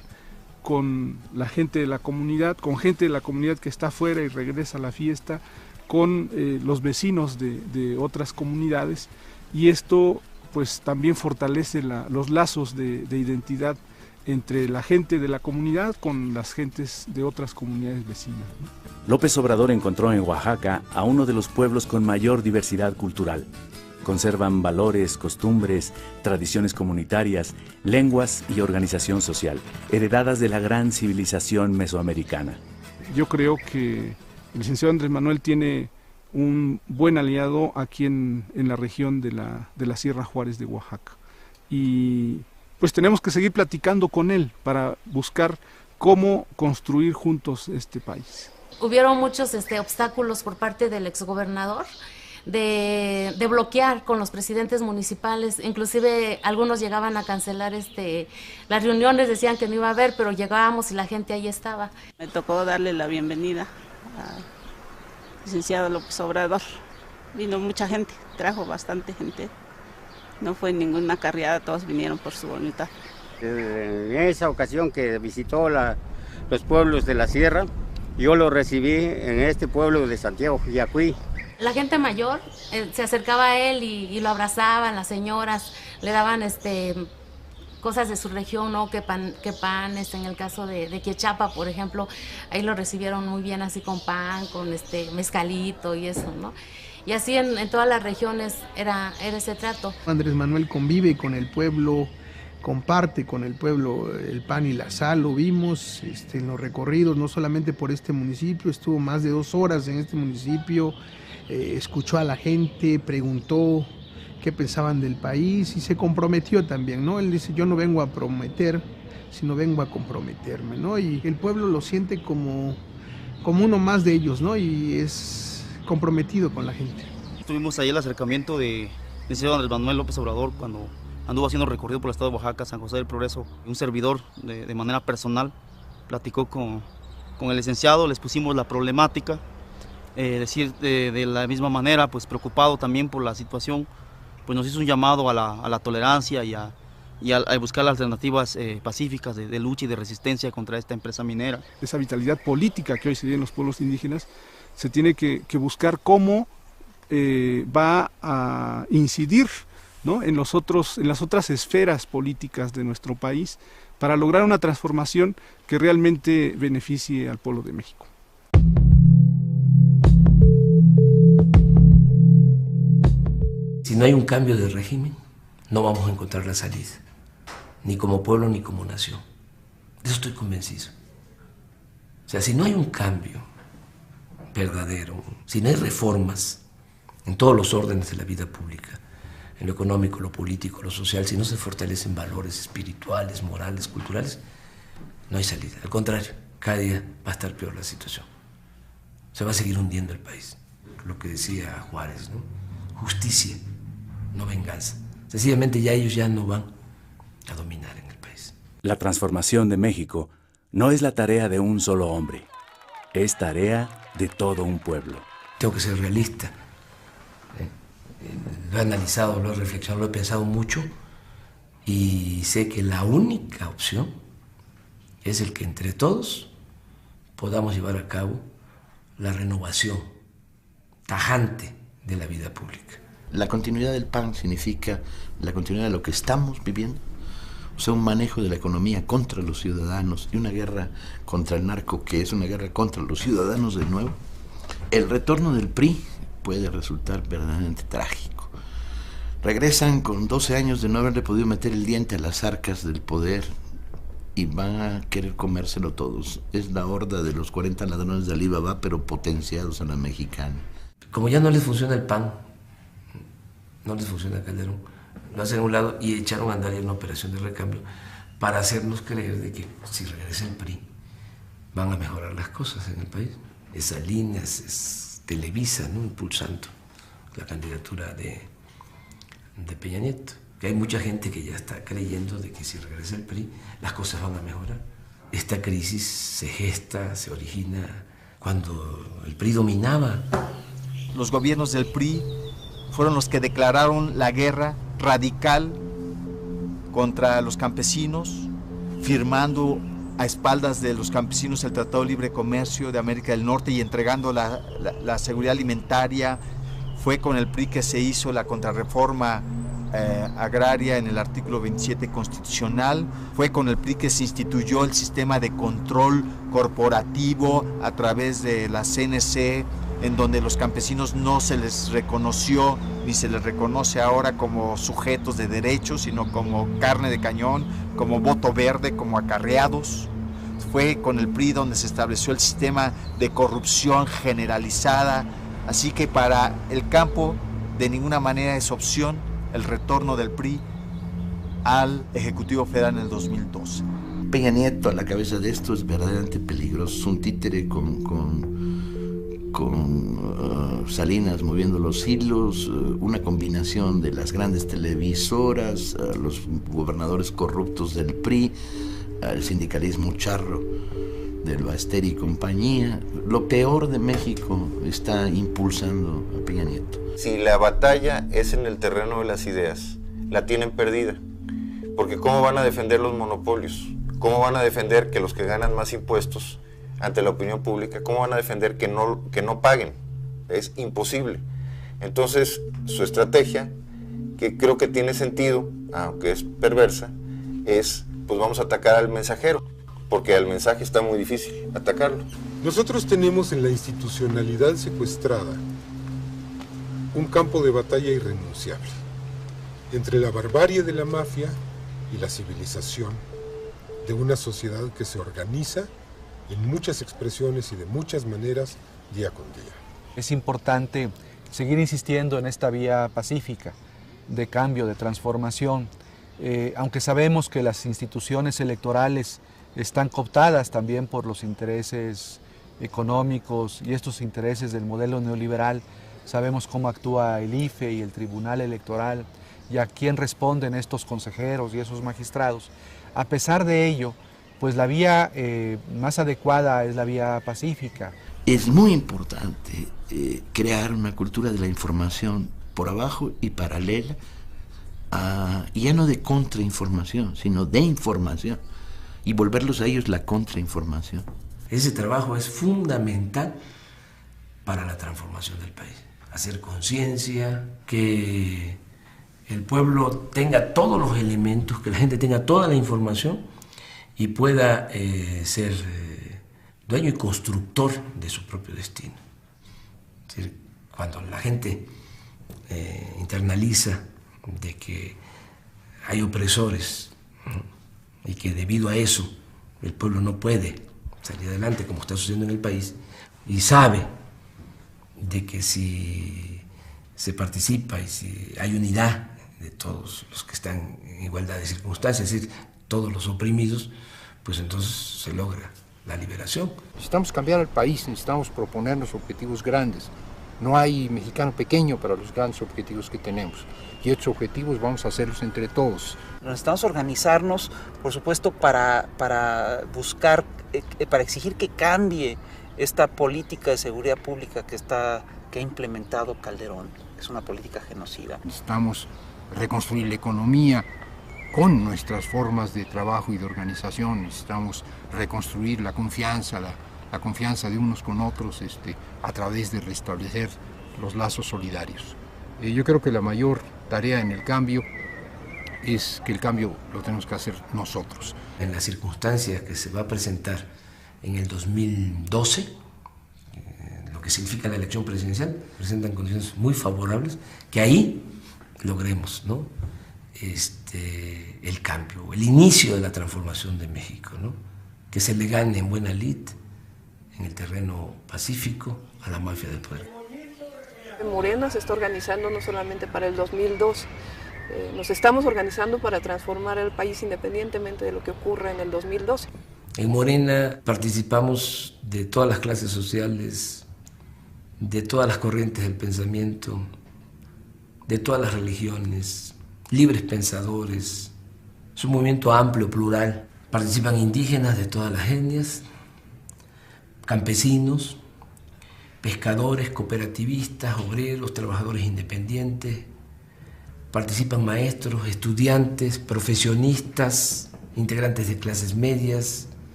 S4: con la gente de la comunidad, con gente de la comunidad que está afuera y regresa a la fiesta, con los vecinos de otras comunidades, y esto pues también fortalece los lazos de identidad entre la gente de la comunidad con las gentes de otras comunidades vecinas, ¿no?
S1: López Obrador encontró en Oaxaca a uno de los pueblos con mayor diversidad cultural. Conservan valores, costumbres, tradiciones comunitarias, lenguas y organización social, heredadas de la gran civilización mesoamericana.
S4: Yo creo que el licenciado Andrés Manuel tiene un buen aliado aquí en la región de la Sierra Juárez de Oaxaca. Y pues tenemos que seguir platicando con él para buscar cómo construir juntos este país.
S18: Hubieron muchos obstáculos por parte del exgobernador de bloquear con los presidentes municipales, inclusive algunos llegaban a cancelar las reuniones, decían que no iba a haber, pero llegábamos y la gente ahí estaba.
S19: Me tocó darle la bienvenida al licenciado López Obrador. Vino mucha gente, trajo bastante gente. No fue ninguna carreada, todos vinieron por su voluntad.
S24: En esa ocasión que visitó los pueblos de la sierra, yo lo recibí en este pueblo de Santiago, Jiacuí.
S18: La gente mayor se acercaba a él y lo abrazaban, las señoras le daban cosas de su región, ¿no? Que pan, en el caso de Quiechapa, por ejemplo, ahí lo recibieron muy bien, así con pan, con mezcalito y eso, ¿no? Y así en todas las regiones era ese trato.
S2: Andrés Manuel convive con el pueblo, comparte con el pueblo el pan y la sal, lo vimos en los recorridos, no solamente por este municipio, estuvo más de 2 horas en este municipio, escuchó a la gente, preguntó qué pensaban del país y se comprometió también, ¿no? Él dice, yo no vengo a prometer, sino vengo a comprometerme, ¿no? Y el pueblo lo siente como uno más de ellos, ¿no? Y es comprometido con la gente.
S7: Tuvimos ahí el acercamiento de licenciado Andrés Manuel López Obrador cuando anduvo haciendo recorrido por el estado de Oaxaca, San José del Progreso. Un servidor de manera personal platicó con el licenciado, les pusimos la problemática, decir de la misma manera, pues preocupado también por la situación, pues nos hizo un llamado a la tolerancia y a buscar alternativas pacíficas de lucha y de resistencia contra esta empresa minera.
S4: Esa vitalidad política que hoy se vive en los pueblos indígenas se tiene que buscar cómo va a incidir, ¿no? en las otras esferas políticas de nuestro país para lograr una transformación que realmente beneficie al pueblo de México.
S11: si no hay un cambio de régimen, no vamos a encontrar la salida, ni como pueblo ni como nación. De eso estoy convencido. O sea, si no hay un cambio verdadero, si no hay reformas en todos los órdenes de la vida pública, en lo económico, lo político, lo social, si no se fortalecen valores espirituales, morales, culturales, no hay salida. Al contrario, cada día va a estar peor la situación. Se va a seguir hundiendo el país. Lo que decía Juárez, ¿no? Justicia, no venganza. Sencillamente ya ellos ya no van a dominar en el país.
S1: La transformación de México no es la tarea de un solo hombre, es tarea de todo un pueblo.
S11: Tengo que ser realista. Lo he analizado, lo he reflexionado, lo he pensado mucho y sé que la única opción es el que entre todos podamos llevar a cabo la renovación tajante de la vida pública.
S15: La continuidad del PAN significa la continuidad de lo que estamos viviendo, o sea, un manejo de la economía contra los ciudadanos y una guerra contra el narco, que es una guerra contra los ciudadanos de nuevo. El retorno del PRI puede resultar verdaderamente trágico. Regresan con 12 años de no haberle podido meter el diente a las arcas del poder y van a querer comérselo todos. Es la horda de los 40 ladrones de Alibaba, pero potenciados a la mexicana.
S11: Como ya no les funciona el PAN, no les funciona Calderón, lo hacen a un lado y echaron a andar en una operación de recambio para hacernos creer de que si regresa el PRI van a mejorar las cosas en el país. Esa línea es Televisa, ¿no? Impulsando la candidatura de Peña Nieto. Que hay mucha gente que ya está creyendo de que si regresa el PRI las cosas van a mejorar. Esta crisis se gesta, se origina cuando el PRI dominaba.
S3: Los gobiernos del PRI fueron los que declararon la guerra radical contra los campesinos, firmando a espaldas de los campesinos el Tratado de Libre Comercio de América del Norte y entregando la seguridad alimentaria. Fue con el PRI que se hizo la contrarreforma agraria en el artículo 27 constitucional. Fue con el PRI que se instituyó el sistema de control corporativo a través de la CNC, en donde los campesinos no se les reconoció ni se les reconoce ahora como sujetos de derechos, sino como carne de cañón, como voto verde, como acarreados. Fue con el PRI donde se estableció el sistema de corrupción generalizada. Así que para el campo de ninguna manera es opción el retorno del PRI al Ejecutivo Federal en el 2012.
S15: Peña Nieto a la cabeza de esto es verdaderamente peligroso. Es un títere con Salinas moviendo los hilos, una combinación de las grandes televisoras, los gobernadores corruptos del PRI, el sindicalismo charro del Baster y compañía. Lo peor de México está impulsando a Peña Nieto.
S9: Si la batalla es en el terreno de las ideas, la tienen perdida. Porque ¿cómo van a defender los monopolios? ¿Cómo van a defender que los que ganan más impuestos ante la opinión pública, cómo van a defender que no paguen? Es imposible. Entonces, su estrategia, que creo que tiene sentido, aunque es perversa, es, pues vamos a atacar al mensajero, porque al mensaje está muy difícil atacarlo.
S5: Nosotros tenemos en la institucionalidad secuestrada un campo de batalla irrenunciable entre la barbarie de la mafia y la civilización de una sociedad que se organiza en muchas expresiones y de muchas maneras día con día.
S14: Es importante seguir insistiendo en esta vía pacífica de cambio, de transformación, aunque sabemos que las instituciones electorales están cooptadas también por los intereses económicos y estos intereses del modelo neoliberal. Sabemos cómo actúa el IFE y el Tribunal Electoral y a quién responden estos consejeros y esos magistrados. A pesar de ello, pues la vía más adecuada es la vía pacífica.
S15: Es muy importante crear una cultura de la información por abajo y paralela, y ya no de contrainformación, sino de información, y volverlos a ellos la contrainformación.
S11: Ese trabajo es fundamental para la transformación del país. Hacer conciencia, que el pueblo tenga todos los elementos, que la gente tenga toda la información y pueda ser dueño y constructor de su propio destino. Es decir, cuando la gente internaliza de que hay opresores, ¿no? Y que debido a eso el pueblo no puede salir adelante como está sucediendo en el país, y sabe de que si se participa y si hay unidad de todos los que están en igualdad de circunstancias, es decir, todos los oprimidos, pues entonces se logra la liberación.
S12: Necesitamos cambiar el país, necesitamos proponernos objetivos grandes. No hay mexicano pequeño para los grandes objetivos que tenemos. Y estos objetivos vamos a hacerlos entre todos.
S10: Necesitamos organizarnos, por supuesto, para buscar, para exigir que cambie esta política de seguridad pública que ha implementado Calderón. Es una política genocida.
S12: Necesitamos reconstruir la economía con nuestras formas de trabajo y de organización. Necesitamos reconstruir la confianza de unos con otros a través de restablecer los lazos solidarios. Yo creo que la mayor tarea en el cambio es que el cambio lo tenemos que hacer nosotros.
S11: En las circunstancias que se va a presentar en el 2012, lo que significa la elección presidencial, presentan condiciones muy favorables, que ahí logremos, ¿no?, el cambio, el inicio de la transformación de México, ¿no?, que se le gane en buena lid, en el terreno pacífico, a la mafia del poder.
S17: Morena se está organizando no solamente para el 2002, nos estamos organizando para transformar el país independientemente de lo que ocurra en el 2012.
S11: En Morena participamos de todas las clases sociales, de todas las corrientes del pensamiento, de todas las religiones, libres pensadores. Es un movimiento amplio, plural. Participan indígenas de todas las etnias, campesinos, pescadores, cooperativistas, obreros, trabajadores independientes. Participan maestros, estudiantes, profesionistas, integrantes de clases medias.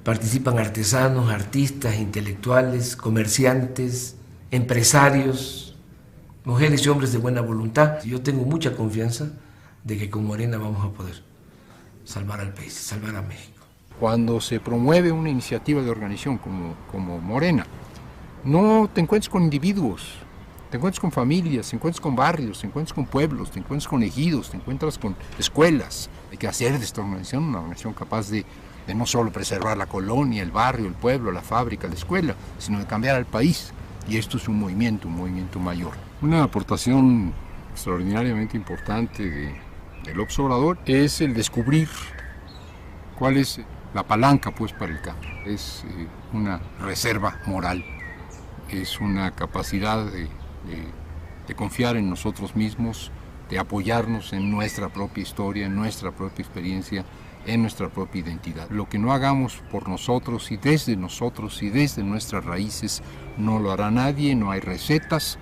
S11: Participan artesanos, artistas, intelectuales, comerciantes, empresarios, mujeres y hombres de buena voluntad. Yo tengo mucha confianza de que con Morena vamos a poder salvar al país, salvar a México.
S12: Cuando se promueve una iniciativa de organización como Morena, no te encuentres con individuos, te encuentras con familias, te encuentras con barrios, te encuentras con pueblos, te encuentras con ejidos, te encuentras con escuelas. Hay que hacer de esta organización una organización capaz de no solo preservar la colonia, el barrio, el pueblo, la fábrica, la escuela, sino de cambiar al país. Y esto es un movimiento mayor. Una aportación extraordinariamente importante del López Obrador es el descubrir cuál es la palanca pues para el cambio. Es una reserva moral, es una capacidad de confiar en nosotros mismos, de apoyarnos en nuestra propia historia, en nuestra propia experiencia, en nuestra propia identidad. Lo que no hagamos por nosotros y desde nuestras raíces no lo hará nadie, no hay recetas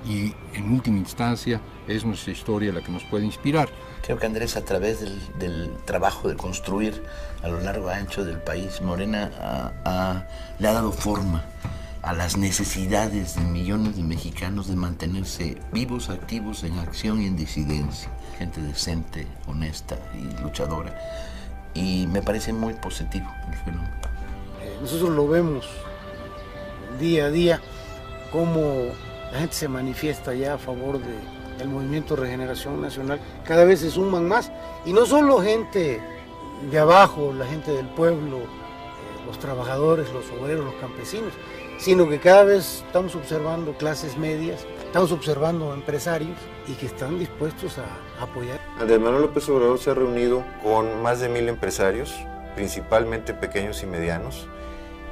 S12: y en última instancia es nuestra historia la que nos puede inspirar.
S15: Creo que Andrés, a través del trabajo de construir a lo largo y ancho del país, Morena le ha dado forma a las necesidades de millones de mexicanos de mantenerse vivos, activos, en acción y en disidencia. Gente decente, honesta y luchadora. Y me parece muy positivo el fenómeno.
S20: Nosotros lo vemos día a día, cómo la gente se manifiesta ya a favor del Movimiento de Regeneración Nacional. Cada vez se suman más, y no solo gente de abajo, la gente del pueblo, los trabajadores, los obreros, los campesinos, sino que cada vez estamos observando clases medias, estamos observando empresarios y que están dispuestos a apoyar.
S9: Andrés Manuel López Obrador se ha reunido con más de 1000 empresarios, principalmente pequeños y medianos.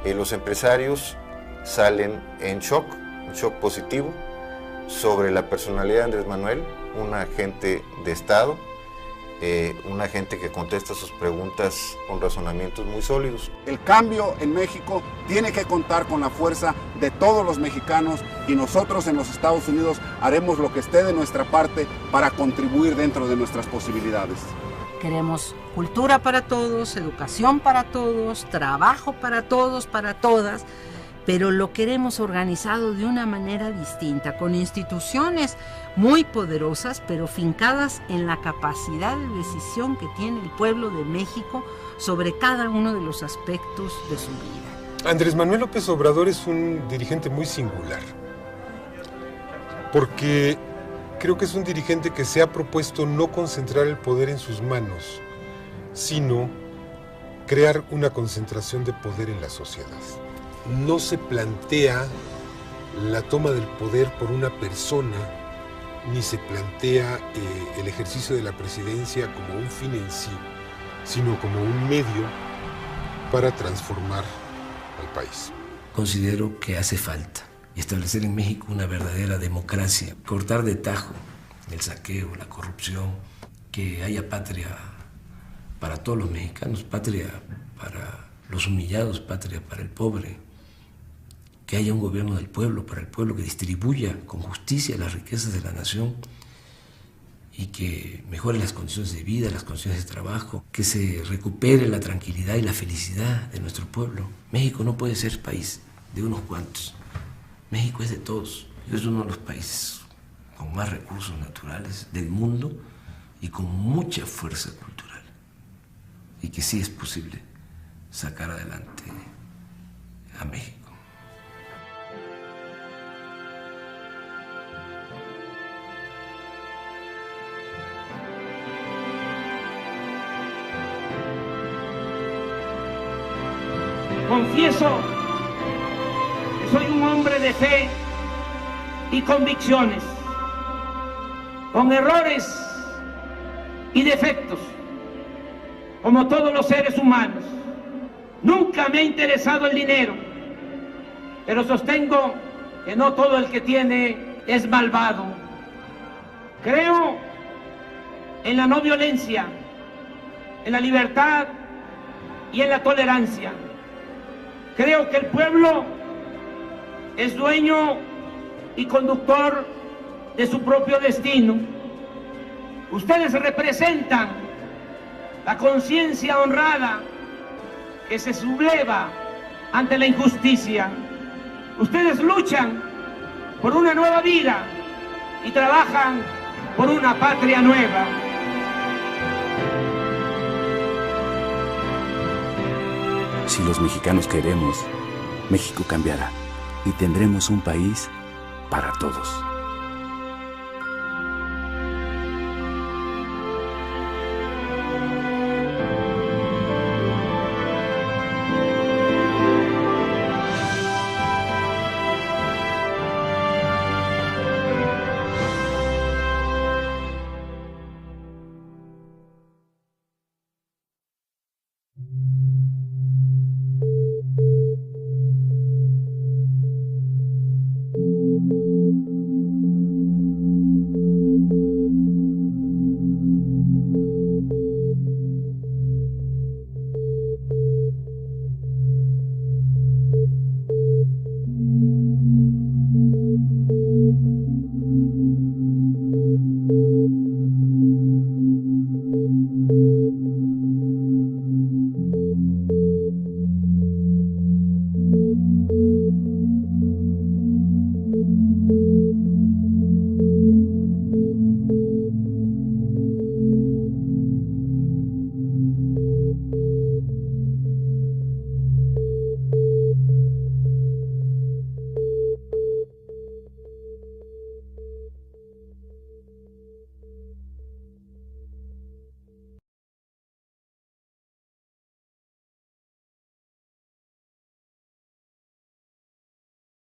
S9: Los empresarios salen en shock, un shock positivo, sobre la personalidad de Andrés Manuel, un agente de Estado, una gente que contesta sus preguntas con razonamientos muy sólidos.
S21: El cambio en México tiene que contar con la fuerza de todos los mexicanos, y nosotros en los Estados Unidos haremos lo que esté de nuestra parte para contribuir dentro de nuestras posibilidades.
S23: Queremos cultura para todos, educación para todos, trabajo para todos, para todas, pero lo queremos organizado de una manera distinta, con instituciones muy poderosas, pero fincadas en la capacidad de decisión que tiene el pueblo de México sobre cada uno de los aspectos de su vida.
S5: Andrés Manuel López Obrador es un dirigente muy singular, porque Creo que es un dirigente que se ha propuesto no concentrar el poder en sus manos, sino crear una concentración de poder en la sociedad. No se plantea la toma del poder por una persona, ni se plantea el ejercicio de la presidencia como un fin en sí, sino como un medio para transformar al país.
S11: Considero que hace falta establecer en México una verdadera democracia, cortar de tajo el saqueo, la corrupción, que haya patria para todos los mexicanos, patria para los humillados, patria para el pobre, que haya un gobierno del pueblo, para el pueblo, que distribuya con justicia las riquezas de la nación y que mejore las condiciones de vida, las condiciones de trabajo, que se recupere la tranquilidad y la felicidad de nuestro pueblo. México no puede ser país de unos cuantos. México es de todos. Es uno de los países con más recursos naturales del mundo y con mucha fuerza cultural. Y que sí es posible sacar adelante a México.
S6: Confieso que soy un hombre de fe y convicciones, con errores y defectos, como todos los seres humanos. Nunca me ha interesado el dinero, pero sostengo que no todo el que tiene es malvado. Creo en la no violencia, en la libertad y en la tolerancia. Creo que el pueblo es dueño y conductor de su propio destino. Ustedes representan la conciencia honrada que se subleva ante la injusticia. Ustedes luchan por una nueva vida y trabajan por una patria nueva.
S1: Si los mexicanos queremos, México cambiará y tendremos un país para todos.